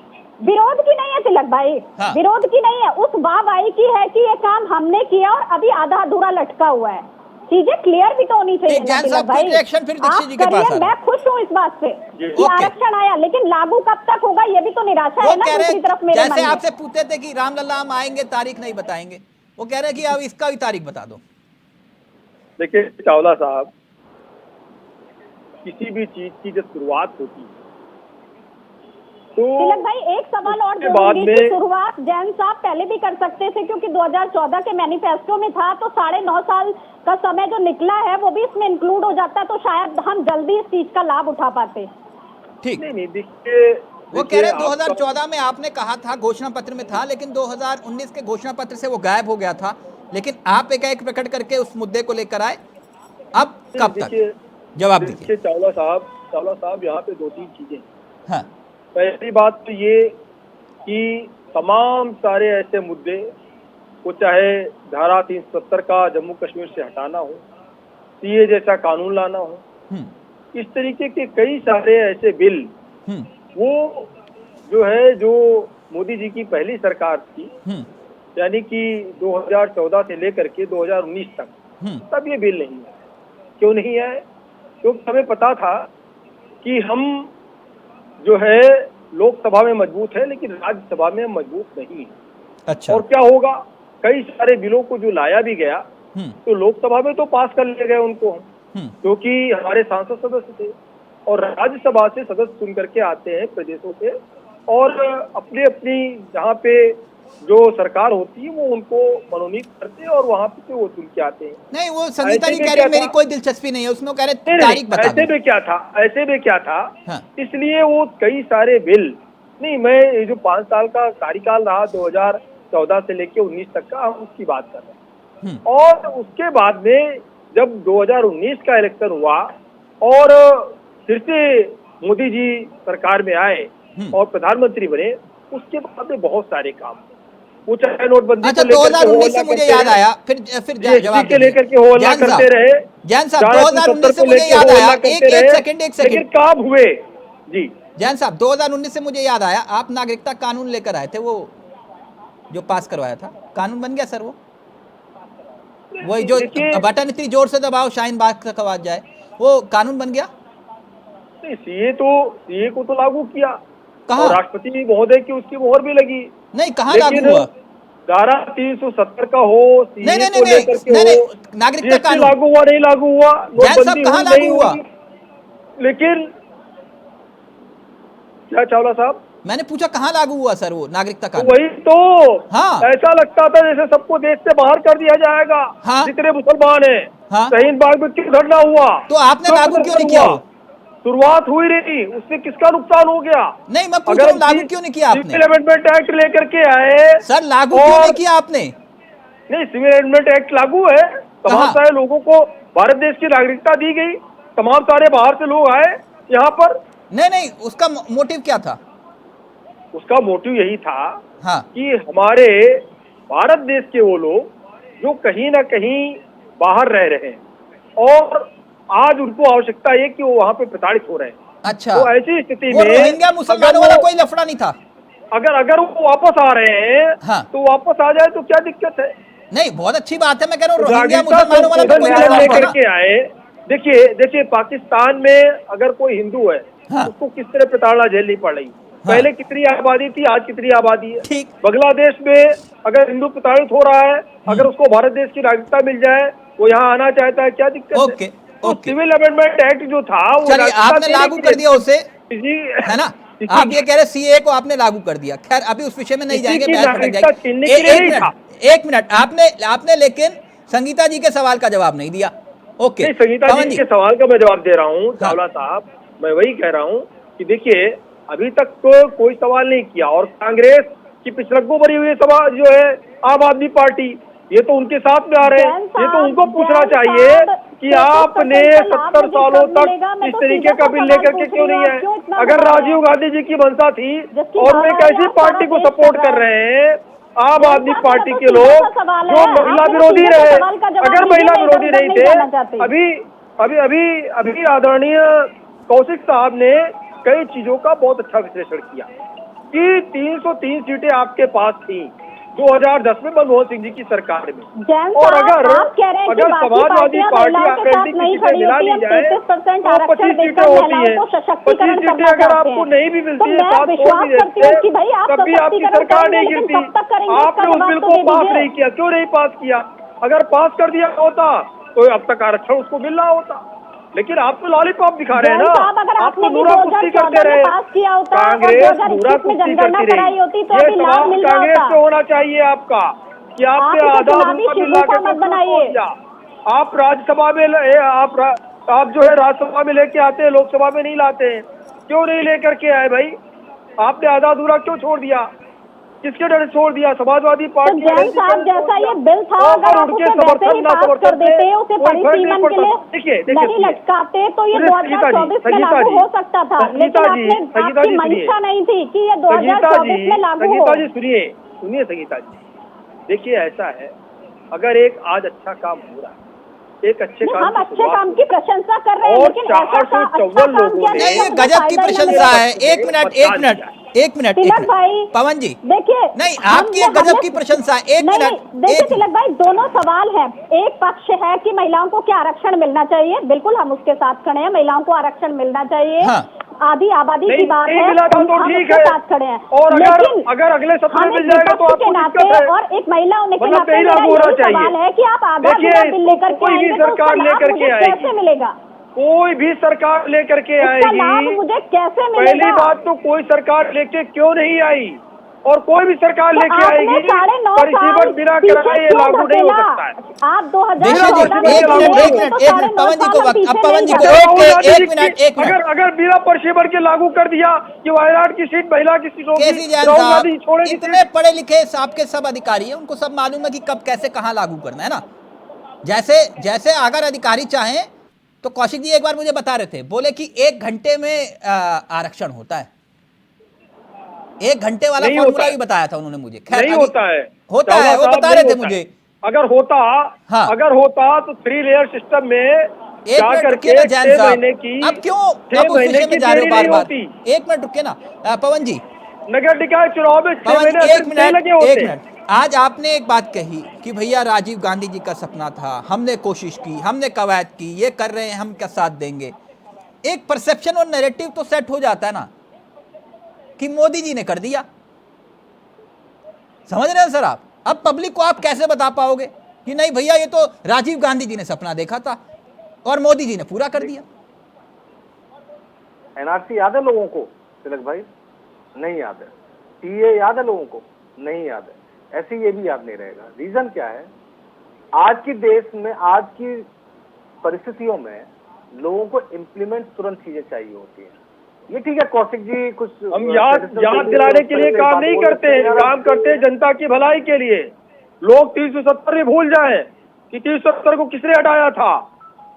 विरोध की नहीं है तिलक भाई, हाँ। विरोध की नहीं है, उस वाहवाही की है कि ये काम हमने किया और अभी आधा अधूरा लटका हुआ है। चीजें क्लियर भी तो होनी चाहिए ना तिलक भाई। फिर दीक्षित जी के पास मैं खुश हूँ इस बात से कि आरक्षण आया, लेकिन लागू कब तक होगा ये भी तो निराशा है ना दूसरी तरफ मेरे मन में। जैसे आपसे पूछते थे कि रामलला हम आएंगे, तारीख नहीं बताएंगे, वो कह रहे हैं कि अब इसका भी तारीख बता दो। देखिए चावला साहब, किसी भी चीज की जब शुरुआत होती है तो तिलक भाई एक सवाल और जोड़ूंगी कि शुरुआत जैन साहब पहले भी कर सकते थे, क्योंकि 2014 के मैनिफेस्टो में था, तो 9.5 साल का समय जो निकला है वो भी इसमें इंक्लूड हो जाता, तो शायद हम जल्दी इस चीज का लाभ उठा पाते। ठीक नहीं देखिए, वो कह रहे 2014 में आपने कहा था, घोषणा पत्र में था, लेकिन 2019 के घोषणा पत्र से वो गायब हो गया था, लेकिन आप एक प्रकट करके उस मुद्दे को लेकर आए। अब कब तक? जवाब दीजिए चावला साहब, यहाँ पे 2-3 चीजें। हाँ। पहली बात तो ये कि तमाम सारे ऐसे मुद्दे, वो चाहे धारा 370 का जम्मू कश्मीर से हटाना हो, सीए जैसा कानून लाना हो, इस तरीके के कई सारे ऐसे बिल, वो जो है, जो मोदी जी की पहली सरकार थी, यानी कि 2014 से लेकर के 2019 तक, तब ये बिल नहीं है। क्यों नहीं है? क्योंकि हमें पता था कि हम जो है लोकसभा में मजबूत है, लेकिन राज्यसभा में मजबूत नहीं है। अच्छा। और क्या होगा, कई सारे बिलों को जो लाया भी गया तो लोकसभा में तो पास कर लिए गए उनको, क्योंकि हमारे सांसद सदस्य थे, और राज्यसभा से सदस्य चुन करके आते हैं प्रदेशों से, और अपनी अपनी जहाँ पे जो सरकार होती है वो उनको मनोनीत करते हैं और वहाँ पे वो चुन के आते हैं। नहीं, वो संगीता जी कह रही मेरी कोई दिलचस्पी नहीं है उसमें, कह रहे तारीख बता दो। ऐसे में क्या था, हाँ। इसलिए वो कई सारे बिल नहीं, मैं ये जो 5 साल का कार्यकाल रहा 2014 से लेके 19 तक का, हम उसकी बात कर रहे हैं। और उसके बाद में जब 2019 का इलेक्शन हुआ और फिर से मोदी जी सरकार में आए और प्रधानमंत्री बने, उसके बाद में बहुत सारे काम, वो चाहे नोटबंदी अच्छा, को लेकर के 2019 से मुझे याद आया, फिर जवाब के लेकर के हो हल्ला करते रहे। जैन साहब 2019 से मुझे याद आया, एक सेकंड लेकिन काम हुए जी। जैन साहब 2019 से मुझे याद आया, आप नागरिकता कानून लेकर आए थे, वो जो पास करवाया था, कानून बन गया सर? वही जो बटन इतनी जोर से दबाओ शाहीन बाग तक आवाज जाए, वो कानून बन गया? सीए को तो लागू किया, कहाँ? राष्ट्रपति महोदय की उसकी मोहर भी लगी। नहीं, कहाँ लागू हुआ? धारा 370 का हो, नहीं, नागरिकता कानून लागू हुआ, नहीं लागू हुआ, नोटबंदी कहाँ लागू हुआ? लेकिन क्या चावला साहब, मैंने पूछा कहाँ लागू हुआ सर वो नागरिकता कानून? वही तो, हाँ, ऐसा लगता था जैसे सबको देश से बाहर कर दिया जाएगा। हाँ, जितने मुसलमान हैं, हाँ, शहीन बाग में क्यों धरना हुआ? तो आपने लागू क्यों नहीं किया? शुरुआत हुई रही, उससे किसका नुकसान हो गया? नहीं, मैं पूछ रहा हूँ लागू क्यों नहीं किया आपने? सिविल अमेंडमेंट एक्ट लेकर के आए सर, लागू क्यों नहीं किया आपने? नहीं, सिविल अमेंडमेंट एक्ट लागू है, तमाम सारे लोगों को भारत देश की नागरिकता दी गई, तमाम सारे बाहर से लोग आए यहाँ पर। नहीं, उसका मोटिव क्या था? उसका मोटिव यही था, हाँ, कि हमारे भारत देश के वो लोग जो कहीं ना कहीं बाहर रह रहे हैं और आज उनको आवश्यकता है कि वो वहाँ पे प्रताड़ित हो रहे हैं। अच्छा, तो ऐसी स्थिति वो में रोहिंग्या मुसलमानों वाला कोई लफड़ा नहीं था? अगर वो वापस आ रहे हैं, हाँ, तो वापस आ जाए तो क्या दिक्कत है? नहीं, बहुत अच्छी बात है, मैं कह रहा हूँ रोहिंग्या मुसलमानों वाला तो कोई लेकर के आए। देखिए पाकिस्तान में अगर कोई हिंदू है, हाँ, उसको किस तरह प्रताड़ना झेलनी पड़ रही, पहले कितनी आबादी थी, आज कितनी आबादी है। ठीक, बांग्लादेश में अगर हिंदू प्रताड़ित हो रहा है, अगर उसको भारत देश की नागरिकता मिल जाए, वो यहाँ आना चाहता है, क्या दिक्कत है? तो सिविल अमेंडमेंट एक्ट जो था वो चलिए आपने लागू कर दिया उसे, है ना? आप ये कह रहे सीए को आपने लागू कर दिया। खैर अभी उस विषय में नहीं जाएंगे, एक मिनट, आपने लेकिन संगीता जी के सवाल का जवाब नहीं दिया। ओके, संगीता जी के सवाल का मैं जवाब दे रहा हूँ चावला साहब, मैं वही कह रहा हूँ कि देखिए अभी तक तो कोई सवाल नहीं किया, और कांग्रेस की पिछड़कों भरी हुई सवाल जो है आम आदमी पार्टी, ये तो उनके साथ में आ रहे हैं, ये तो उनको पूछना चाहिए कि आपने 70 सालों तक इस तरीके का बिल लेकर के क्यों नहीं है? अगर राजीव गांधी जी की मंशा थी और वो एक ऐसी पार्टी को सपोर्ट कर रहे हैं, आम आदमी पार्टी के लोग जो महिला विरोधी रहे, अगर महिला विरोधी नहीं थे, अभी आदरणीय कौशिक साहब ने कई चीजों का बहुत अच्छा विश्लेषण किया कि 303 सीटें आपके पास थी 2010 में मनमोहन सिंह जी की सरकार में, और अगर समाजवादी पार्टी आरएलडी की सीटें मिला ली जाए तो 25 सीटें होती हैं। 25 सीटें अगर आपको नहीं भी मिलती है, साथ छोड़ भी देते हैं, तब भी आपकी सरकार नहीं गिरती। आपने उस बिल को पास नहीं किया, क्यों नहीं पास किया? अगर पास कर दिया होता तो अब तक आरक्षण उसको मिल रहा होता, लेकिन आप तो लॉलीपॉप दिखा रहे हैं ना, आप तो नूरा कुश्ती करते रहे। कांग्रेस नूरा कुश्ती करती रही, ये सवाल कांग्रेस से होना चाहिए आपका कि आपने आधा अधूरा बिल लाकर छोड़ दिया। आप राज्यसभा में आप जो है राज्यसभा में लेके आते हैं, लोकसभा में नहीं लाते हैं, क्यों नहीं लेकर के आए भाई? आपने आधा अधूरा क्यों छोड़ दिया? किसके डर छोड़ दिया? समाजवादी पार्टी साहब जैसा ये बिल था, अगर आप उसे वैसे ही पास कर देते, उसे परिसीमन के लिए नहीं लटकाते तो ये 2024 में लागू हो सकता था, लेकिन आपकी मंशा नहीं थी कि ये 2024 में लागू हो। संगीता जी सुनिए संगीता जी, देखिए ऐसा है, अगर एक आज अच्छा काम हो रहा है, एक अच्छे काम, हम अच्छे काम की प्रशंसा कर रहे हैं, लेकिन ऐसा अच्छा काम नहीं, गजब की प्रशंसा है। एक मिनट पवन जी, देखिए नहीं आपकी एक गजब की प्रशंसा है। एक मिनट, देखिए तिलक भाई, दोनों सवाल हैं। एक पक्ष है कि महिलाओं को क्या आरक्षण मिलना चाहिए, बिल्कुल हम उसके साथ खड़े हैं, महिलाओं को आरक्षण मिलना चाहिए। हाँ। आधी आबादी की बात है, हम उसके साथ खड़े हैं, और अगर अगले सप्ताह मिल जाएगा तो आपको दिक्कत है, और एक महिला होने के नाते सवाल है कि आप आधा बिल लेकर के आएंगे तो उसका लाभ मुझे कैसे मिलेगा? कोई भी सरकार लेकर के आएगी, मुझे कैसे मिलेगा? पहली बात तो कोई सरकार लेके क्यों नहीं आई, और कोई भी सरकार लेके आएगी परिसीमन बिना कराए ये लागू नहीं हो सकता है। आप 2014 एक मिनट पवन जी को वक्त, अब पवन जी को एक मिनट अगर बिना परिसीमन के लागू कर दिया कि वायनाड की सीट महिला की सीट होगी, इतने पढ़े लिखे आपके सब अधिकारी हैं, उनको सब मालूम है कि कब कैसे कहाँ लागू करना है ना। जैसे अगर अधिकारी चाहें तो कौशिक जी एक बार मुझे बता रहे थे, बोले कि 1 घंटे में आरक्षण होता है। 1 घंटे वाला फॉर्मूला भी बताया था उन्होंने मुझे। खैर नहीं होता है, होता है, वो बता रहे थे मुझे। अगर होता हाँ। अगर होता तो 3 लेयर सिस्टम में एक मिनट रुकिए ना जैन साहब, अब क्यों अब उस विषय में जा रहे हो बार बार? 1 मिनट रुकिए ना पवन जी। नगर निकाय चुनाव में 6 महीने लगे होते। 1 मिनट, आज आपने एक बात कही कि भैया राजीव गांधी जी का सपना था, हमने कोशिश की, हमने कवायद की, ये कर रहे हैं, हम क्या साथ देंगे। एक परसेप्शन और नैरेटिव तो सेट हो जाता है ना कि मोदी जी ने कर दिया। समझ रहे हैं सर आप? अब पब्लिक को आप कैसे बता पाओगे कि नहीं भैया ये तो राजीव गांधी जी ने सपना देखा था और मोदी जी ने पूरा कर दिया। एनआरसी याद है लोगों को तिलक भाई? नहीं याद है। टीए याद है लोगों को? नहीं याद है। ऐसे ये भी याद नहीं रहेगा। रीजन क्या है? आज की देश में, आज की परिस्थितियों में लोगों को इम्प्लीमेंट तुरंत चीजें चाहिए होती है। ये ठीक है कौशिक जी, कुछ हम याद दिलाने के लिए काम नहीं करते हैं, काम करते हैं जनता की भलाई के लिए। लोग 370 में भूल जाए कि 370 को किसने हटाया था,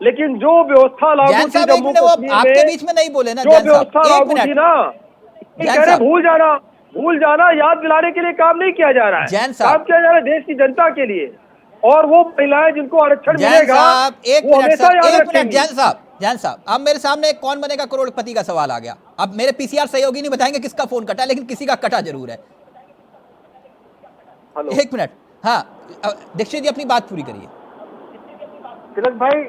लेकिन जो व्यवस्था लागू थी जम्मू कश्मीर आपके बीच में नहीं बोले ना, जो व्यवस्था लागू थी ना, भूल जाना, याद दिलाने के लिए काम नहीं किया जा रहा है, काम किया जा रहा है देश की जनता के लिए। और वो महिलाएं जिनको आरक्षण मिलेगा, वो हमेशा याद रखेंगी। जैन साहब, अब मेरे सामने कौन बनेगा करोड़पति का सवाल आ गया। अब मेरे पीसीआर सहयोगी नहीं बताएंगे किसका फोन कटा, लेकिन किसी का कटा जरूर है। Hello, 1 minute. हाँ दीक्षित जी अपनी बात पूरी करिए। तिलक भाई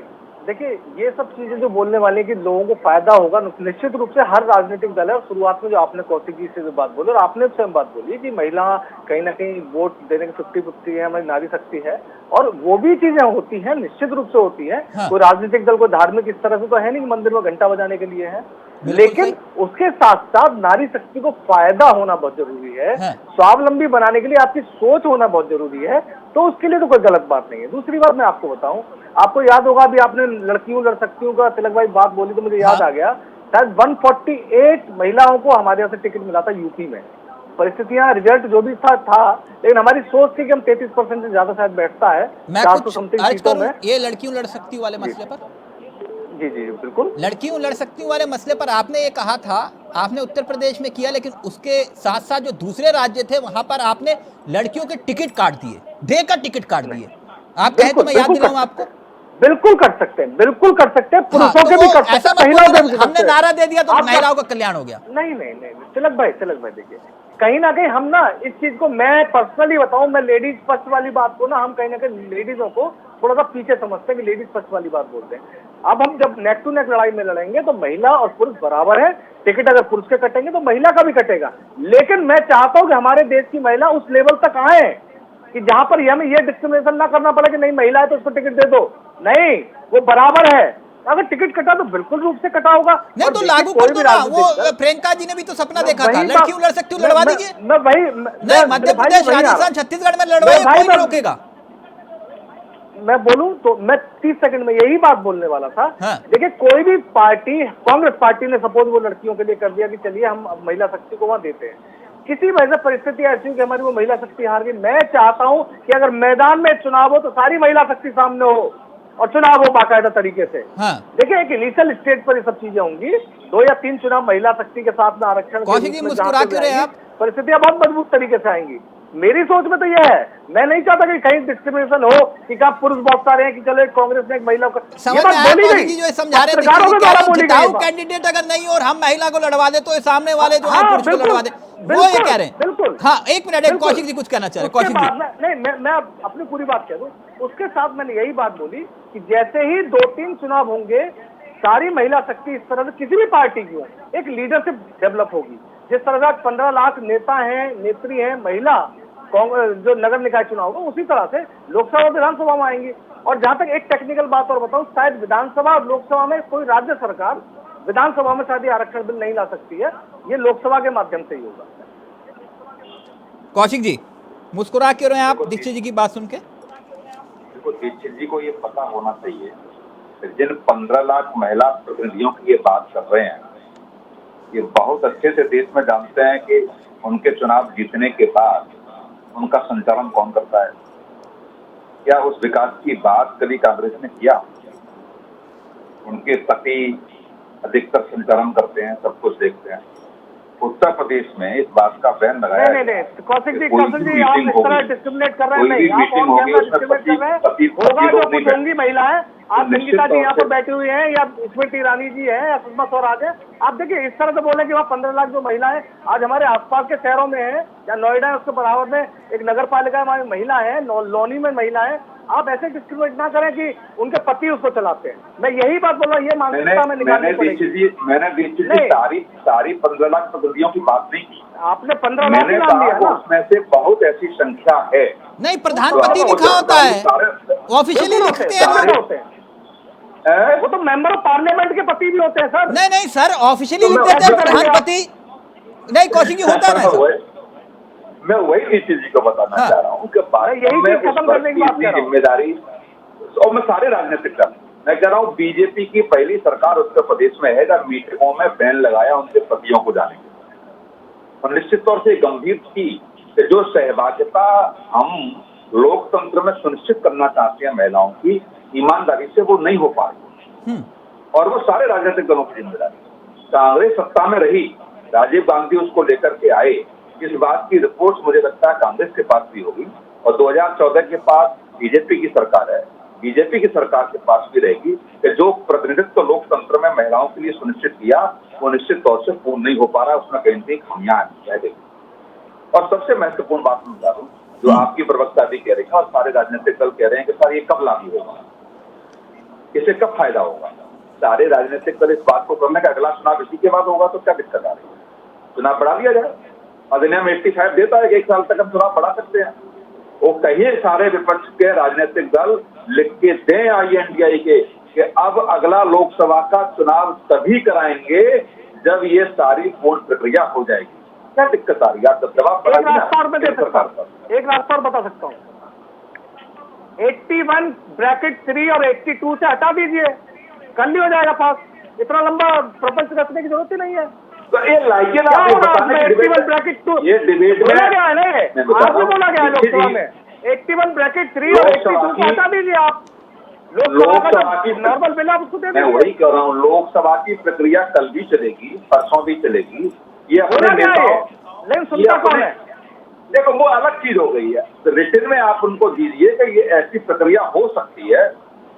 देखिए, ये सब चीजें जो बोलने वाले कि लोगों को फायदा होगा, निश्चित रूप से हर राजनीतिक दल है। और शुरुआत में जो आपने कौशिक जी से जो बात बोली और आपने स्वयं बात बोली कि महिला कहीं ना कहीं वोट देने की 50-50 है, हमारी नारी शक्ति है, और वो भी चीजें होती हैं, निश्चित रूप से होती है। हाँ। कोई राजनीतिक दल को धार्मिक इस तरह से तो है नहीं कि मंदिर में घंटा बजाने के लिए है, लेकिन उसके साथ साथ नारी शक्ति को फायदा होना बहुत जरूरी है। हाँ। स्वावलंबी बनाने के लिए आपकी सोच होना बहुत जरूरी है, तो उसके लिए तो कोई गलत बात नहीं है। दूसरी बात मैं आपको बताऊं, आपको याद होगा अभी आपने लड़कियों लड़ सकती का तिलक भाई बात बोली तो मुझे याद आ गया, शायद 148 महिलाओं को हमारे यहाँ से टिकट मिला था यूपी में। परिस्थितियां, रिजल्ट जो भी था, लेकिन हमारी सोच थी कि हम 33% से ज्यादा शायद बैठता है 400 समथिंग सीटों में। ये लड़कियों लड़ सकती वाले मसले पर, जी जी बिल्कुल, लड़कियों लड़ सकती वाले मसले पर आपने ये कहा था, आपने उत्तर प्रदेश में किया, लेकिन उसके साथ साथ जो दूसरे राज्य थे वहां पर आपने लड़कियों के टिकट काट दिए, देकर टिकट काट दिए। आप कहें तो मैं याद दिलाऊं आपको? बिल्कुल कर सकते हैं, बिल्कुल कर सकते हैं, पुरुषों के भी कर सकते हैं, महिलाओं के भी। हमने नारा दे दिया तो महिलाओं का कल्याण हो गया। नहीं नहीं नहीं तिलक भाई देखिए, कहीं ना कहीं हम ना इस चीज को, मैं पर्सनली बताऊं, मैं लेडीज फर्स्ट वाली बात को ना, हम कहीं ना कहीं लेडीजों को थोड़ा सा पीछे समझते हैं कि लेडीज फर्स्ट वाली बात बोलते हैं। अब हम जब नेक टू नेक लड़ाई में लड़ेंगे तो महिला और पुरुष बराबर है, टिकट अगर पुरुष के कटेंगे तो महिला का भी कटेगा। लेकिन मैं चाहता हूं कि हमारे देश की महिला उस लेवल तक आए कि जहां पर हमें ये डिस्क्रिमिनेशन ना करना पड़े कि नहीं महिला है तो उसको टिकट दे दो, नहीं, वो बराबर है। अगर टिकट कटा तो बिल्कुल रूप से कटा होगा। नहीं तो लागू कर दो ना, वो प्रियंका जी ने भी तो सपना देखा था, लड़कियों लड़ सकती हूँ, लड़वा दीजिए। नहीं, मध्य प्रदेश, राजस्थान, छत्तीसगढ़ में लड़वाइए, कोई नहीं रोकेगा। मैं बोलूं तो मैं 30 सेकंड में यही बात बोलने वाला था। हाँ। देखिए, कोई भी पार्टी, कांग्रेस पार्टी ने सपोज वो लड़कियों के लिए कर दिया कि चलिए हम महिला शक्ति को वहां देते हैं। किसी वजह से परिस्थिति ऐसी हो कि हमारी वो महिला शक्ति हार गई। मैं चाहता हूं कि अगर मैदान में चुनाव हो तो सारी महिला शक्ति सामने हो और चुनाव हो बाकायदा तरीके से। हाँ। देखिए, एक इनिशियल स्टेज पर ये सब चीजें होंगी, 2 या 3 चुनाव महिला शक्ति के साथ में आरक्षण, परिस्थितियां बहुत मजबूत तरीके से आएंगी। मेरी सोच में तो यह है, मैं नहीं चाहता कि कहीं डिस्क्रिमिनेशन हो कि क्या पुरुष बहुत सारे हैं कि चलो कांग्रेस ने एक महिला को जो समझा रहे थे कैंडिडेट अगर नहीं और हम महिला को लड़वा दे तो सामने वाले जो है पुरुष को लड़वा दे, वो ये कह रहे हैं। बिल्कुल। हाँ, 1 मिनट, कौशिक जी कुछ कहना चाह रहे हैं। कौशिक जी नहीं, मैं अपनी पूरी बात कह दूं। उसके साथ मैंने यही बात बोली कि जैसे ही 2-3 चुनाव होंगे, सारी महिला शक्ति इस तरह से किसी भी पार्टी की हो, एक लीडरशिप डेवलप होगी। जिस तरह से 15 लाख नेता हैं, नेत्री हैं महिला जो नगर निकाय चुनाव हो, उसी तरह से लोकसभा और विधानसभा में आएंगी। और जहां तक एक टेक्निकल बात और बताऊं, शायद विधानसभा और लोकसभा में कोई राज्य सरकार विधानसभा में शायद आरक्षण बिल नहीं ला सकती है, ये लोकसभा के माध्यम से ही होगा। कौशिक जी मुस्कुरा क्यों रहे हैं आप दीक्षित जी की बात सुन के? देखो, दीक्षित जी को ये पता होना चाहिए, जिन 15 लाख महिला प्रतिनिधियों की ये बात कर रहे हैं, ये बहुत अच्छे से देश में जानते हैं कि उनके चुनाव जीतने के बाद उनका संचालन कौन करता है। क्या उस विकास की बात कभी कांग्रेस ने किया? उनके पति अधिकतर संचालन करते हैं, सब कुछ देखते हैं। उत्तर प्रदेश में इस बात का बैन लगाया नहीं, कौशिक जी आप इस तरह डिस्क्रिमिनेट कर रहे हैं। नहीं, आप ऑन कैमरा डिस्क्रिमिनेट कर रहे हैं। होगा जो कुछ होंगी महिलाएं, आप संगीता जी यहाँ पर बैठी हुई हैं, या स्मृति ईरानी जी है, या सुषमा स्वराज है, आप देखिए इस तरह से बोले कि वहाँ 15 लाख जो महिलाएं आज हमारे आसपास के शहरों में है, या नोएडा है उसके बराबर में एक नगर पालिका में महिला है, लोनी में महिला है, आप ऐसे डिस्क्रिमिनेट ना करें कि उनके पति उसको चलाते हैं। मैं यही बात बोल रहा हूँ, ये मानसिकता में निकालनी पड़ेगी। मैंने सारी 15 लाख प्रतिनिधियों की बात नहीं की, आपने 15 लाख ही नाम दिया ना। उसमें से बहुत ऐसी संख्या है। नहीं, प्रधानपति लिखा होता है, ऑफिशियली लिखते हैं वो तो मेंबर ऑफ पार्लियामेंट के पति भी होते हैं सर। नहीं सर, ऑफिशियली लिख देते हैं प्रधानपति। नहीं कौशिक जी, होता है। मैं वही नीतीश जी को बताना चाह रहा हूँ कि यही खत्म करने की बात कर रहा हूँ। जिम्मेदारी, और मैं सारे राजनीतिक दल, मैं कह रहा हूँ बीजेपी की पहली सरकार उत्तर प्रदेश में है जब मीटिंगों में बैन लगाया उनके पतियों को जाने के। और निश्चित तौर से गंभीर थी कि जो सहभागिता हम लोकतंत्र में सुनिश्चित करना चाहते हैं महिलाओं की, ईमानदारी से वो नहीं हो पा रही, और वो सारे राजनीतिक दलों की जिम्मेदारी। कांग्रेस सत्ता में रही, राजीव गांधी उसको लेकर के आए, इस बात की रिपोर्ट मुझे लगता है कांग्रेस के पास भी होगी, और 2014 के पास बीजेपी की सरकार है, बीजेपी की सरकार के पास भी रहेगी कि जो प्रतिनिधित्व लोकतंत्र में महिलाओं के लिए सुनिश्चित किया वो निश्चित तौर से पूर्ण नहीं हो पा रहा, उसमें कहीं कहीं खामियां रह गई। और सबसे महत्वपूर्ण बात मैं बता दूं, जो आपकी प्रवक्ता भी कह रही है और सारे राजनीतिक दल कह रहे हैं कि सर ये कब लागू होगा, इससे कब फायदा होगा। सारे राजनीतिक दल इस बात को करने का अगला चुनाव इसी के बाद होगा तो क्या दिक्कत आ रही है, चुनाव बढ़ा लिया जाए। अधिनियम 85 देता है कि 1 साल तक हम चुनाव बढ़ा सकते हैं। वो कहिए सारे विपक्ष के राजनीतिक दल लिख के दें INDI के कि अब अगला लोकसभा का चुनाव तभी कराएंगे जब ये सारी पूर्ण प्रक्रिया हो जाएगी। क्या दिक्कत आ रही है? आप जवाब एक रास्ता और बता सकता हूँ, 81(3) और 82 से हटा दीजिए, कल ही हो जाएगा पास। इतना लंबा प्रपंच रखने की जरूरत ही नहीं है। तो ये लाइए ना, ये डिबेट बोला गया है ना, आज भी बोला गया है लोकसभा में 81(3) और 82 को हटा दीजिए आप। लोकसभा की नॉर्मल बिल आप उसको दे दीजिए। मैं वही कह रहा हूँ, लोकसभा की प्रक्रिया कल भी चलेगी, परसों भी चलेगी। ये अपने नेताओं, लेकिन सुनता कौन है? देखो वो अलग चीज हो गई है, तो रिटर्न में आप उनको दीजिए कि ये ऐसी प्रक्रिया हो सकती है,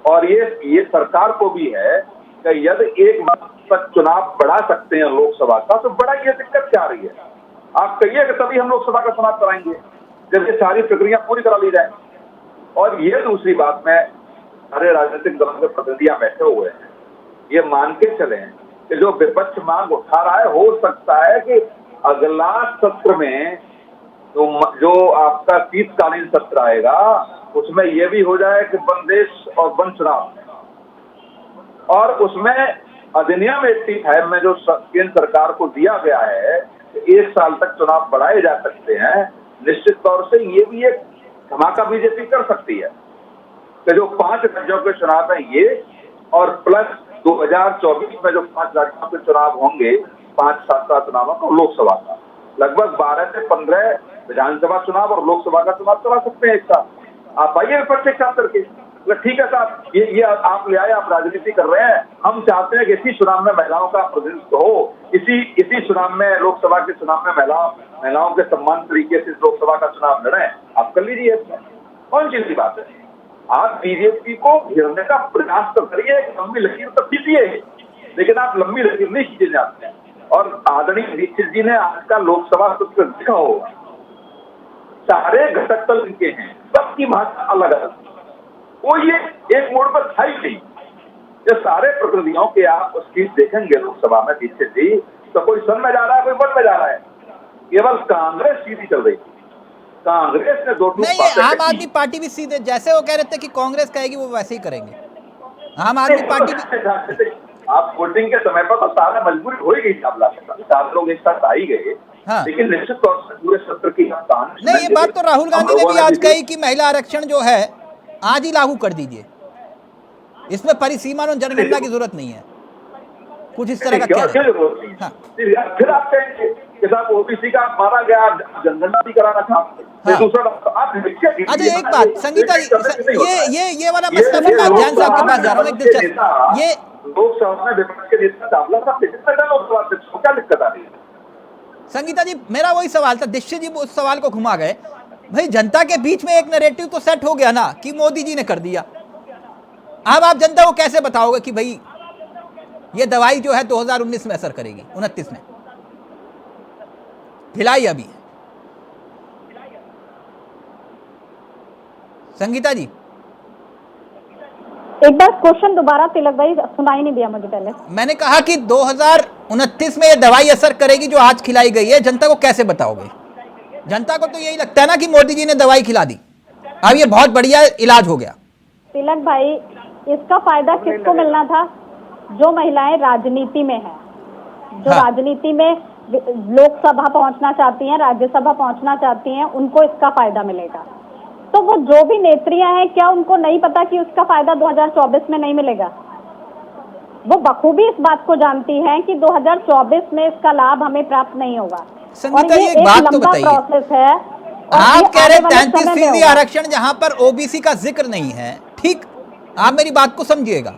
और ये सरकार को भी है कि यदि 1 बार तक चुनाव बढ़ा सकते हैं लोकसभा का तो बढ़ाइए, दिक्कत क्या आ रही है? आप कहिए कि तभी हम लोकसभा का चुनाव कराएंगे जब ये सारी प्रक्रिया पूरी करा ली जाए। और ये दूसरी बात में सारे राजनीतिक दलों के प्रतिनिधियां बैठे हुए हैं, ये मान के चले कि जो विपक्ष मांग उठा रहा है, हो सकता है कि अगला सत्र में जो आपका शीतकालीन सत्र आएगा उसमें यह भी हो जाए कि वन देश और वन चुनाव, और उसमें अधिनियम 85 में जो केंद्र सरकार को दिया गया है कि 1 साल तक चुनाव बढ़ाए जा सकते हैं, निश्चित तौर से ये भी एक धमाका बीजेपी कर सकती है कि जो 5 राज्यों के चुनाव है ये, और प्लस 2024 में जो 5 राज्यों के चुनाव होंगे, 5-7 चुनावों का लोकसभा का, लगभग 12 से 15 विधानसभा चुनाव और लोकसभा का चुनाव करा सकते हैं एक साथ। आप आइए विपक्ष एक साथ करके, ठीक है साहब, ये आप ले आए, आप राजनीति कर रहे हैं, हम चाहते हैं कि इसी चुनाव में महिलाओं का प्रतिनिधित्व हो, इसी चुनाव में, लोकसभा के चुनाव में महिलाओं के सम्मान तरीके से लोकसभा का चुनाव लड़े। आप कर लीजिए, कौन चीज की बात है? आप बीजेपी को घेरने का प्रयास तो करिए, लंबी लकीर तो खींचिए, लेकिन आप लंबी लकीर नहीं खींचे जाते हैं। और आदरणीय नीतीश जी ने आज का लोकसभा सत्र देखा होगा, सारे घटक दल इनके हैं, सबकी भाषा अलग अलग, वो ये एक मोड़ पर था ही नहीं। ये सारे प्रतिनिधियों के आप स्पीच देखेंगे लोकसभा में पीछे से, तो कोई सन में जा रहा है, कोई वन में जा रहा है, केवल कांग्रेस सीधी चल रही। कांग्रेस ने 2 नहीं, आम आदमी पार्टी भी सीधे, जैसे वो कह रहे थे कि कांग्रेस कहेगी वो वैसे ही करेंगे, आम आदमी पार्टी भी। आप वोटिंग के समय पर तो सारा मजबूरी हो ही गई, 4 लोग एक साथ आ ही गए। हाँ। लेकिन निश्चित तौर से पूरे सत्र की कप्तान नहीं, ये बात तो राहुल गांधी ने भी आज कही कि महिला आरक्षण जो है आज ही लागू कर दीजिए, इसमें परिसीमन और जनगणना की जरूरत नहीं है, कुछ इस तरह का क्या है? फिर आप कहेंगे कि साहब ओबीसी का मारा गया, जनगणना भी कराना चाहते हैं। दूसरा आप अच्छा, एक बात संगीता जी, ये वाला मसला फिर मैं जैन साहब के पास जा रहा हूँ, एक दिलचस्प, लोकसभा में विपक्ष के नेता चावला साहब कितना लोकसभा अध्यक्ष को क्या दिक्कत आ रही है? संगीता जी, मेरा वही सवाल था, दीक्षित जी उस सवाल को घुमा गए। भाई जनता के बीच में एक नैरेटिव तो सेट हो गया ना कि मोदी जी ने कर दिया। अब आप जनता को कैसे बताओगे कि भाई ये दवाई जो है 2019 में असर करेगी, 29 में ढिलाई अभी है। संगीता जी, एक बार क्वेश्चन दोबारा, तिलक भाई सुनाई नहीं दिया मुझे पहले। मैंने कहा कि 2029 में ये दवाई असर करेगी जो आज खिलाई गई है, जनता को कैसे बताओगे? जनता को तो यही लगता है ना कि मोदी जी ने दवाई खिला दी, अब ये बहुत बढ़िया इलाज हो गया। तिलक भाई, इसका फायदा किसको मिलना था? जो महिलाएं राजनीति में हैं, जो हाँ। राजनीति में लोकसभा पहुंचना चाहती हैं, राज्यसभा पहुंचना चाहती हैं, उनको इसका फायदा मिलेगा। तो वो जो भी नेत्रियां हैं, क्या उनको नहीं पता कि उसका फायदा 2024 में नहीं मिलेगा? वो बखूबी इस बात को जानती हैं कि 2024 में इसका लाभ हमें प्राप्त नहीं होगा। संगीता और जी, ये एक बात तो लंबा बताइए, प्रोसेस है। और आप ये कह रहे आने वाले समय में 33% होगा। आरक्षण जहां पर ओबीसी का जिक्र नहीं है, ठीक, आप मेरी बात को समझिएगा।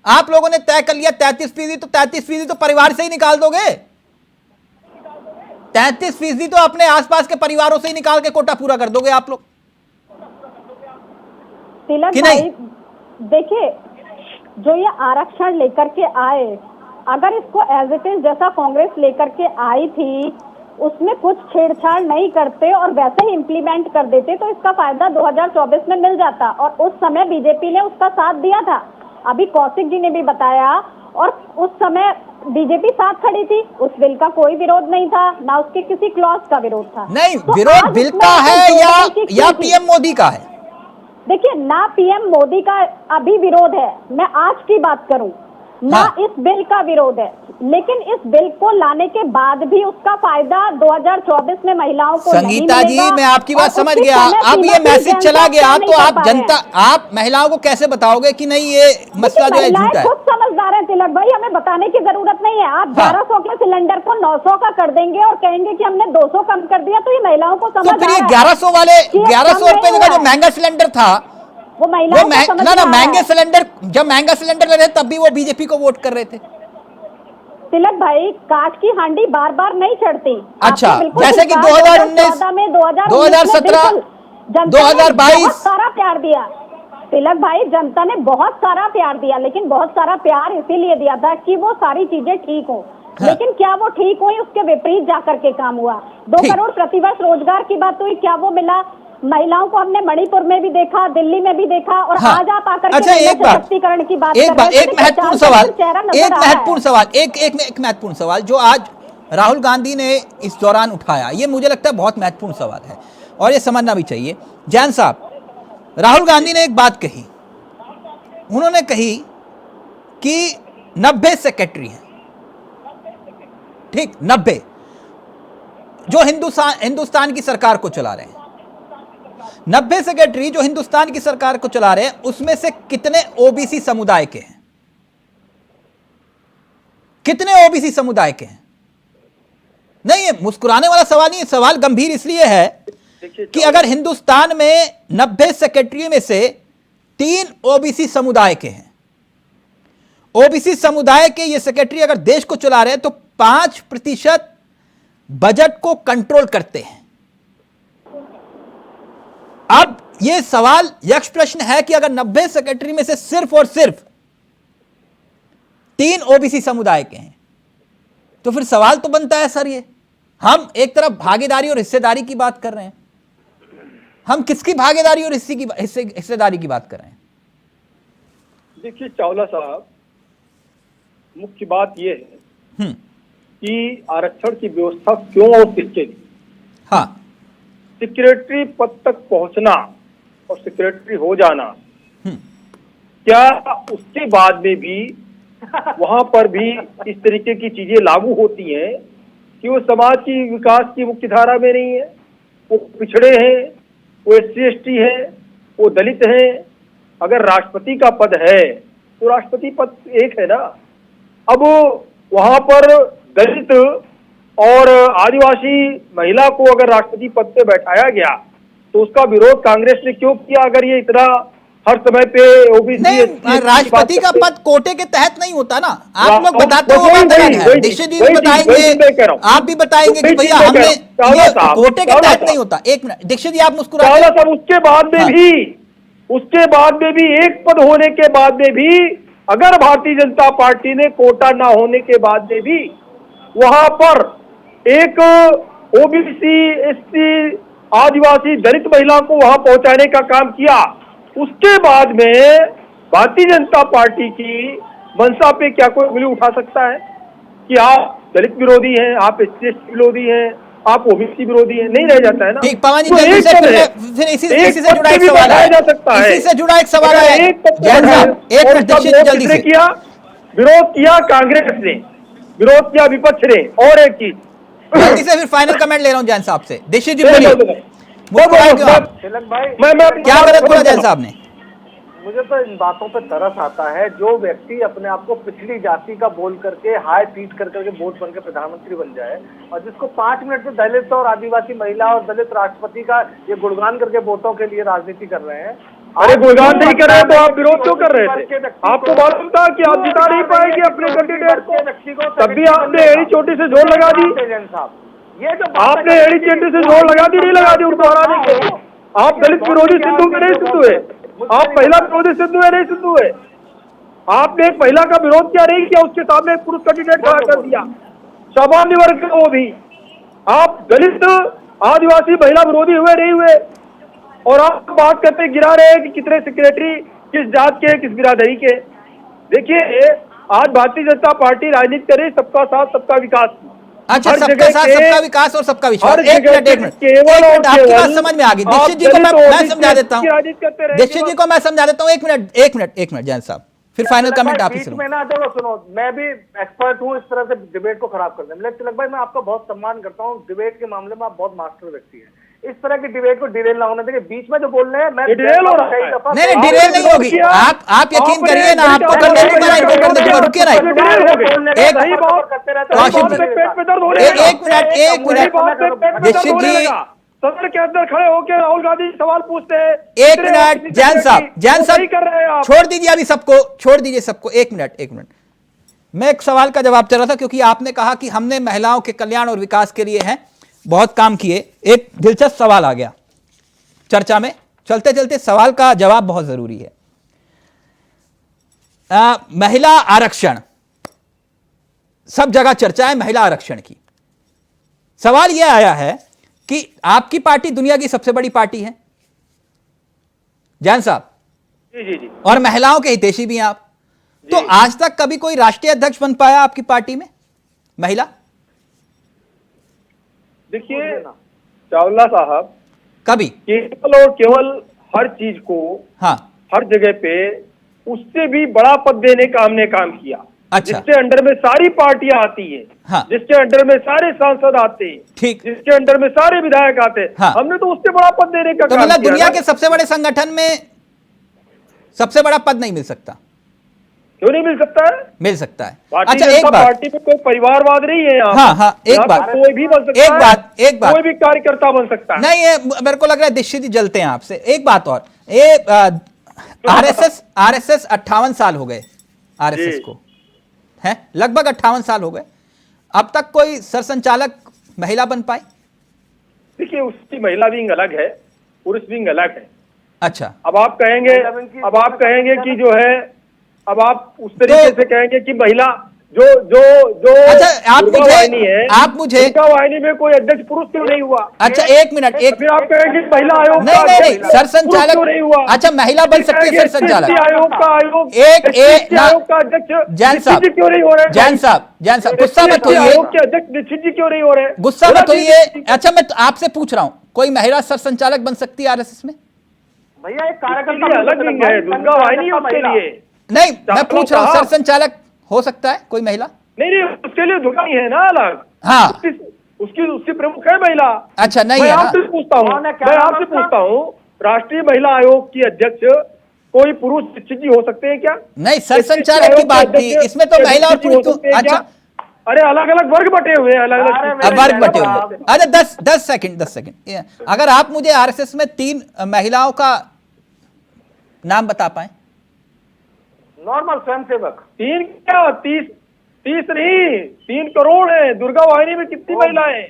आप लोगों ने तय कर लिया 33%, तो 33% तो परिवार से ही निकाल दोगे। 33% तो अपने आसपास के परिवारों से ही निकाल के कोटा पूरा कर दोगे आप लोग, तिलक कि भाई, नहीं? देखिए, जो ये आरक्षण लेकर के आए, अगर इसको एज इट इज जैसा कांग्रेस लेकर के आई थी, उसमें कुछ छेड़छाड़ नहीं करते और वैसे ही इम्प्लीमेंट कर देते, तो इसका फायदा 2024 में मिल जाता। और उस समय बीजेपी ने उसका साथ दिया था, अभी कौशिक जी ने भी बताया, और उस समय बीजेपी साथ खड़ी थी। उस बिल का कोई विरोध नहीं था, ना उसके किसी क्लॉज का विरोध था। नहीं, तो विरोध आज बिल उसमें का ऐसे है जोड़ने की या क्यों थी? पीएम मोदी का है? देखिए, ना पीएम मोदी का अभी विरोध है, मैं आज की बात करूं, ना हाँ। इस बिल का विरोध है, लेकिन इस बिल को लाने के बाद भी उसका फायदा 2024 में महिलाओं को संगीता नहीं जी, मिलेगा। मैं आपकी बात और समझ उसकी गया। समय अब सीमा ये भी मैसेज चला जनता गया नहीं तो कर आप पा रहे हैं। जनता, आप महिलाओं को कैसे बताओगे कि नहीं ये मसला जो है महिलाएं झूठा है? खुद समझदार है तिलक भाई, हमें बताने की जरूरत नहीं है। आप हाँ। 1100 के सिलेंडर को 900 का कर देंगे और कहेंगे कि हमने 200 कम कर दिया, तो ये महिलाओं को समझ तो फिर आ ये रहा है 1100 वाले कि ये 1100 कम रुपए नहीं का हुआ जो है। महंगा सिलेंडर था, वो वो महिलाओं को समझ ना में आ रहा महंगे है। सिलेंडर, जब महंगा सिलेंडर ले रहे थे तब भी वो बीजेपी को वोट कर रहे थे। तिलक भाई, काठ की हांडी बार बार नहीं चढ़ती। अच्छा, आपने बिल्कुल जैसे कि ठीक कहा, 2019 2014 में, 2019 2017 में जनता ने 2022 बहुत सारा प्यार दिया। तिलक भाई, जनता ने बहुत सारा प्यार दिया, लेकिन बहुत सारा प्यार इसीलिए दिया था कि वो सारी चीजें ठीक हो। हाँ। लेकिन क्या वो ठीक हुई? उसके विपरीत जाकर के काम हुआ। 2 ठीक। करोड़ प्रतिवर्ष रोजगार की बात हुई, क्या वो मिला? महिलाओं को हमने मणिपुर में भी देखा, दिल्ली में भी देखा, और हाँ। आज आप आकर के अच्छा, महिला एक बात, सशक्तिकरण की बात एक कर बात, रहे हैं। एक तो महत्वपूर्ण 50% सवाल, चेहरा नजर एक आ रहा है। महत्वपूर्ण सवाल, एक महत्वपूर्ण सवाल जो आज राहुल गांधी ने इस दौरान उठाया, ये मुझे लगता है बहुत महत्वपूर्ण सवाल है और ये समझना भी चाहिए। जैन साहब, राहुल गांधी ने एक बात कही, उन्होंने कही कि 90 सेक्रेटरी हैं, ठीक, 90 जो हिंदुस्तान की सरकार को चला रहे हैं। 90 सेक्रेटरी जो हिंदुस्तान की सरकार को चला रहे हैं, उसमें से कितने ओबीसी समुदाय के हैं? कितने ओबीसी समुदाय के हैं? नहीं, ये मुस्कुराने वाला सवाल नहीं है, सवाल गंभीर इसलिए है कि अगर हिंदुस्तान में 90 सेक्रेटरी में से 3 ओबीसी समुदाय के हैं, ओबीसी समुदाय के ये सेक्रेटरी अगर देश को चला रहे हैं तो 5% बजट को कंट्रोल करते हैं। अब यह सवाल, यक्ष प्रश्न है कि अगर 90 सेक्रेटरी में से सिर्फ और सिर्फ 3 ओबीसी समुदाय के हैं, तो फिर सवाल तो बनता है सर, ये हम एक तरफ भागीदारी और हिस्सेदारी की बात कर रहे हैं, हम किसकी भागीदारी और हिस्सेदारी की बात कर रहे हैं? देखिए चावला साहब, मुख्य बात यह है कि आरक्षण की व्यवस्था क्यों और किसके लिए? हाँ, सेक्रेटरी पद तक पहुंचना और सेक्रेटरी हो जाना, क्या उसके बाद में भी वहां पर भी इस तरीके की चीजें लागू होती हैं कि वो समाज की विकास की मुख्य धारा में नहीं है, वो पिछड़े हैं, वो SC/ST है, वो दलित है। अगर राष्ट्रपति का पद है तो राष्ट्रपति पद एक है ना। अब वहां पर दलित और आदिवासी महिला को अगर राष्ट्रपति पद पे बैठाया गया तो उसका विरोध कांग्रेस ने क्यों किया? अगर ये इतना हर समय पे ओबीसी नहीं, राष्ट्रपति का पद कोटे के तहत नहीं होता ना। आप लोग बताते हो, बात अलग है। दीक्षित जी भी बताएंगे, आप भी बताएंगे कि भैया हमने ये कोटे के तहत नहीं होता। एक मिनट दीक्षित जी, आप मुस्कुरा रहे हैं। उसके बाद में भी एक पद होने के बाद में भी अगर भारतीय जनता पार्टी ने कोटा ना होने के बाद में भी वहां पर एक ओबीसी, एससी, आदिवासी, दलित महिला को वहां पहुंचाने का काम किया, उसके बाद में भारतीय जनता पार्टी की मंशा पे क्या कोई उंगली उठा सकता है कि आप दलित विरोधी हैं, आप एससी विरोधी हैं, आप ओबीसी विरोधी हैं? नहीं रह जाता है ना। ठीक, पवन जी, जल्दी से फिर इसी से जुड़ा एक सवाल है, इसी से जुड़ा एक सवाल है जैन साहब, एक मिनट दीक्षित जी जल्दी से। किया विरोध किया कांग्रेस ने, विरोध किया विपक्ष ने, और एक चीज जल्दी से फिर फाइनल कमेंट ले रहा हूं जैन साहब से। दीक्षित जी क्या गलत बोला जैन साहब ने? मुझे तो इन बातों पे तरस आता है, जो व्यक्ति अपने आप को पिछड़ी जाति का बोल करके हाय पीट कर करके वोट बन के प्रधानमंत्री बन जाए, और जिसको 5 मिनट में दलित और आदिवासी महिला और दलित राष्ट्रपति का ये गुणगान करके वोटों के लिए राजनीति कर रहे हैं। अरे गुणगान नहीं कर रहे तो आप विरोध क्यों कर रहे थे? आपको मालूम था कि आप जिता नहीं पाएंगे अपने कैंडिडेट को, तभी आपने एड़ी चोटी से जोर लगा दी। ये जो आपने एड़ी चोटी से जोर लगा दी, नहीं लगा दी उनको हराने के? आप दलित विरोधी सिद्धू में नहीं सिद्धू है, आप महिला विरोधी सिद्धू है नहीं सिद्धू है। आपने एक महिला का विरोध किया नहीं किया, उसके सामने एक पुरुष कैंडिडेट खड़ा कर दिया, सामान्य वर्ग का वो भी। आप दलित, आदिवासी, महिला विरोधी हुए नहीं हुए, और आप बात करते गिरा रहे हैं कि कितने सेक्रेटरी किस जात के, किस बिरादरी के। देखिए, आज भारतीय जनता पार्टी राजनीति करे सबका साथ सबका विकास। अच्छा, सबका साथ सबका विकास और सबका विश्वास। एक मिनट आपकी बात समझ में आ गई। दीक्षित जी को मैं समझा देता हूँ, दीक्षित जी को मैं समझा देता हूँ। एक मिनट जैन साहब, फिर फाइनल कमेंट आप ही सुनो। सुनो, मैं भी एक्सपर्ट हूँ इस तरह से डिबेट को खराब करने में। तिलक भाई, मैं आपका बहुत सम्मान करता हूँ, डिबेट के मामले में आप बहुत मास्टर व्यक्ति हैं। इस तरह की डिबेट को डिरेल ना होने देंगे। बीच में जो बोल रहे हैं, मैं डिरेल हो रहा है। नहीं, डिरेल नहीं होगी। आप यकीन करिए ना, आपको करने नहीं देना, इनको कर देंगे। रुकिए ना, एक मिनट दीक्षित जी, सदन के अंदर खड़े होकर राहुल गांधी सवाल पूछते हैं। एक मिनट जैन साहब कर रहे हैं आप। छोड़ दीजिए अभी सबको, छोड़ दीजिए सबको। एक मिनट मैं एक सवाल का जवाब चल रहा था, क्योंकि आपने कहा कि हमने महिलाओं के कल्याण और विकास के लिए हैं बहुत काम किए। एक दिलचस्प सवाल आ गया चर्चा में, चलते चलते सवाल का जवाब बहुत जरूरी है। महिला आरक्षण, सब जगह चर्चा है महिला आरक्षण की। सवाल यह आया है कि आपकी पार्टी दुनिया की सबसे बड़ी पार्टी है जैन साहब, जी, और महिलाओं के हितैषी भी हैं आप, तो आज तक कभी कोई राष्ट्रीय अध्यक्ष बन पाया आपकी पार्टी में महिला? देखिए चावला साहब, कभी केवल और केवल हर चीज को, हाँ, हर जगह पे उससे भी बड़ा पद देने का हमने काम किया। अच्छा, जिसके अंडर में सारी पार्टियां आती हैं, हाँ, जिसके अंडर में सारे सांसद आते हैं, ठीक, जिसके अंडर में सारे विधायक आते हैं, हाँ, हमने तो उससे बड़ा पद देने का तो काम मतलब किया। दुनिया के सबसे बड़े संगठन में सबसे बड़ा पद नहीं मिल सकता? क्यों नहीं मिल सकता है? मिल सकता है। अच्छा, एक बात, पार्टी में कोई परिवारवाद नहीं है यहाँ। हाँ, एक बात, कोई भी बन सकता है, एक बात, कोई भी कार्यकर्ता बन सकता है। नहीं, ये मेरे को लग रहा है दीक्षित जी जलते हैं आपसे। एक बात और, ये आरएसएस 58 साल हो गए आरएसएस को, है लगभग 58 साल हो गए, अब तक कोई सरसंचालक महिला बन पाई? देखिए, उसकी महिला विंग अलग है, पुरुष विंग अलग है। अच्छा, अब आप कहेंगे कि जो है, अब आप उस तरीके से कहेंगे कि महिला जो अच्छा, आप मुझे वाहिनी में कोई अध्यक्ष पुरुष क्यों नहीं हुआ? अच्छा, एक मिनट, फिर आप कहेंगे महिला आयोग नहीं, सरसंचालक नहीं हुआ। अच्छा, महिला बन सकती है सरसंचालक? आयोग का आयोग अध्यक्ष जैन साहब क्यों नहीं हो रहे? जैन साहब गुस्सा मत होइए, आयोग के अध्यक्ष दीक्षित जी क्यों नहीं हो रहे? गुस्सा मत होइए। अच्छा, मैं आपसे पूछ रहा हूँ, कोई महिला सरसंचालक बन सकती है आरएसएस में? भैया, एक कार्यकर्ता अलग विंग है, दुर्गा वाहिनी उसके लिए नहीं, मैं पूछ रहा हूँ सरसंचालक हो सकता है कोई महिला? नहीं, उसके लिए दुर्गा ही है ना अलग। हाँ, उसकी प्रमुख है महिला। अच्छा, नहीं मैं है। आपसे पूछता हूँ, राष्ट्रीय महिला आयोग की अध्यक्ष कोई पुरुष दीक्षित जी हो सकते हैं क्या? नहीं, सरसंचालक की बात थी, इसमें तो महिला और पुरुष तो, अच्छा, अरे अलग अलग वर्ग बटे हुए हैं, अलग वर्ग बटे हुए। अच्छा, 10 सेकंड, अगर आप मुझे आरएसएस में 3 महिलाओं का नाम बता पाए? नॉर्मल स्वयंसेवक। 3 क्या 30 नहीं, 3 करोड़ है। दुर्गा वाहिनी में कितनी महिलाएं?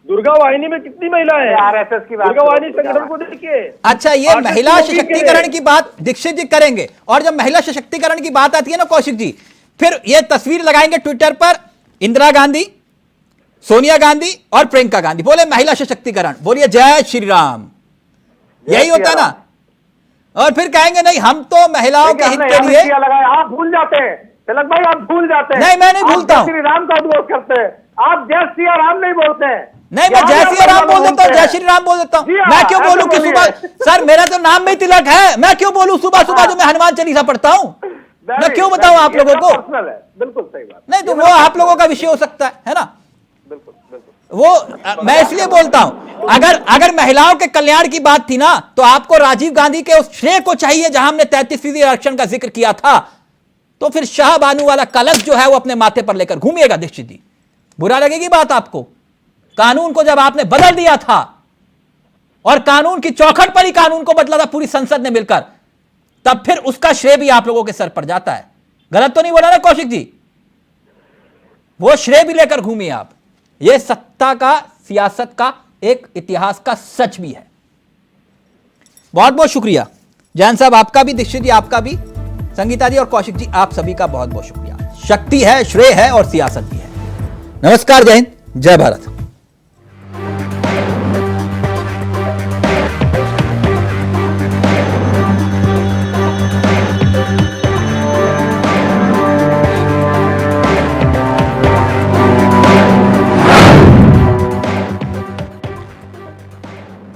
दुर्गा वाहिनी में कितनी महिलाएं? आरएसएस की बात दुर्गा वाहिनी संगठन को देखिए। अच्छा, ये महिला सशक्तिकरण की बात दीक्षित जी करेंगे, और जब महिला सशक्तिकरण की बात आती है ना कौशिक जी, फिर ये तस्वीर लगाएंगे ट्विटर पर, इंदिरा गांधी, सोनिया गांधी और प्रियंका गांधी, बोले महिला सशक्तिकरण, बोलिए जय श्री राम, यही होता है ना। और फिर कहेंगे नहीं हम तो महिलाओं के हित के लिए लगाया। आप भूल जाते हैं तिलक भाई, आप भूल जाते हैं। नहीं, मैं नहीं भूलता हूं। श्री राम का उद्घोष करते हैं आप, जय श्री राम नहीं बोलते हैं। नहीं, मैं जय श्री राम बोल देता हूँ, जय श्री राम बोल देता हूँ। मैं क्यों बोलूं कि सुबह, सर मेरा तो नाम में तिलक है, मैं क्यों बोलूं सुबह सुबह जो मैं हनुमान चालीसा पढ़ता हूं? मैं क्यों बताऊं आप लोगों को? बिल्कुल सही बात। नहीं तो वो आप लोगों का विषय हो सकता है ना। बिल्कुल वो मैं इसलिए बोलता हूं, अगर महिलाओं के कल्याण की बात थी ना, तो आपको राजीव गांधी के उस श्रेय को चाहिए जहां हमने 33फीसदी आरक्षण का जिक्र किया था। तो फिर शाह बानू वाला कलश जो है वो अपने माथे पर लेकर घूमिएगा दीक्षित जी। बुरा लगेगी बात आपको? कानून को जब आपने बदल दिया था, और कानून की चौखट पर ही कानून को बदला था पूरी संसद ने मिलकर, तब फिर उसका श्रेय भी आप लोगों के सर पर जाता है। गलत तो नहीं बोला ना कौशिक जी? वो श्रेय भी लेकर घूमिए आप। ये सत्ता का, सियासत का एक इतिहास का सच भी है। बहुत बहुत शुक्रिया जैन साहब, आपका भी, दीक्षित जी आपका भी, संगीता जी और कौशिक जी आप सभी का बहुत बहुत शुक्रिया। शक्ति है, श्रेय है और सियासत भी है। नमस्कार, जय हिंद, जय भारत।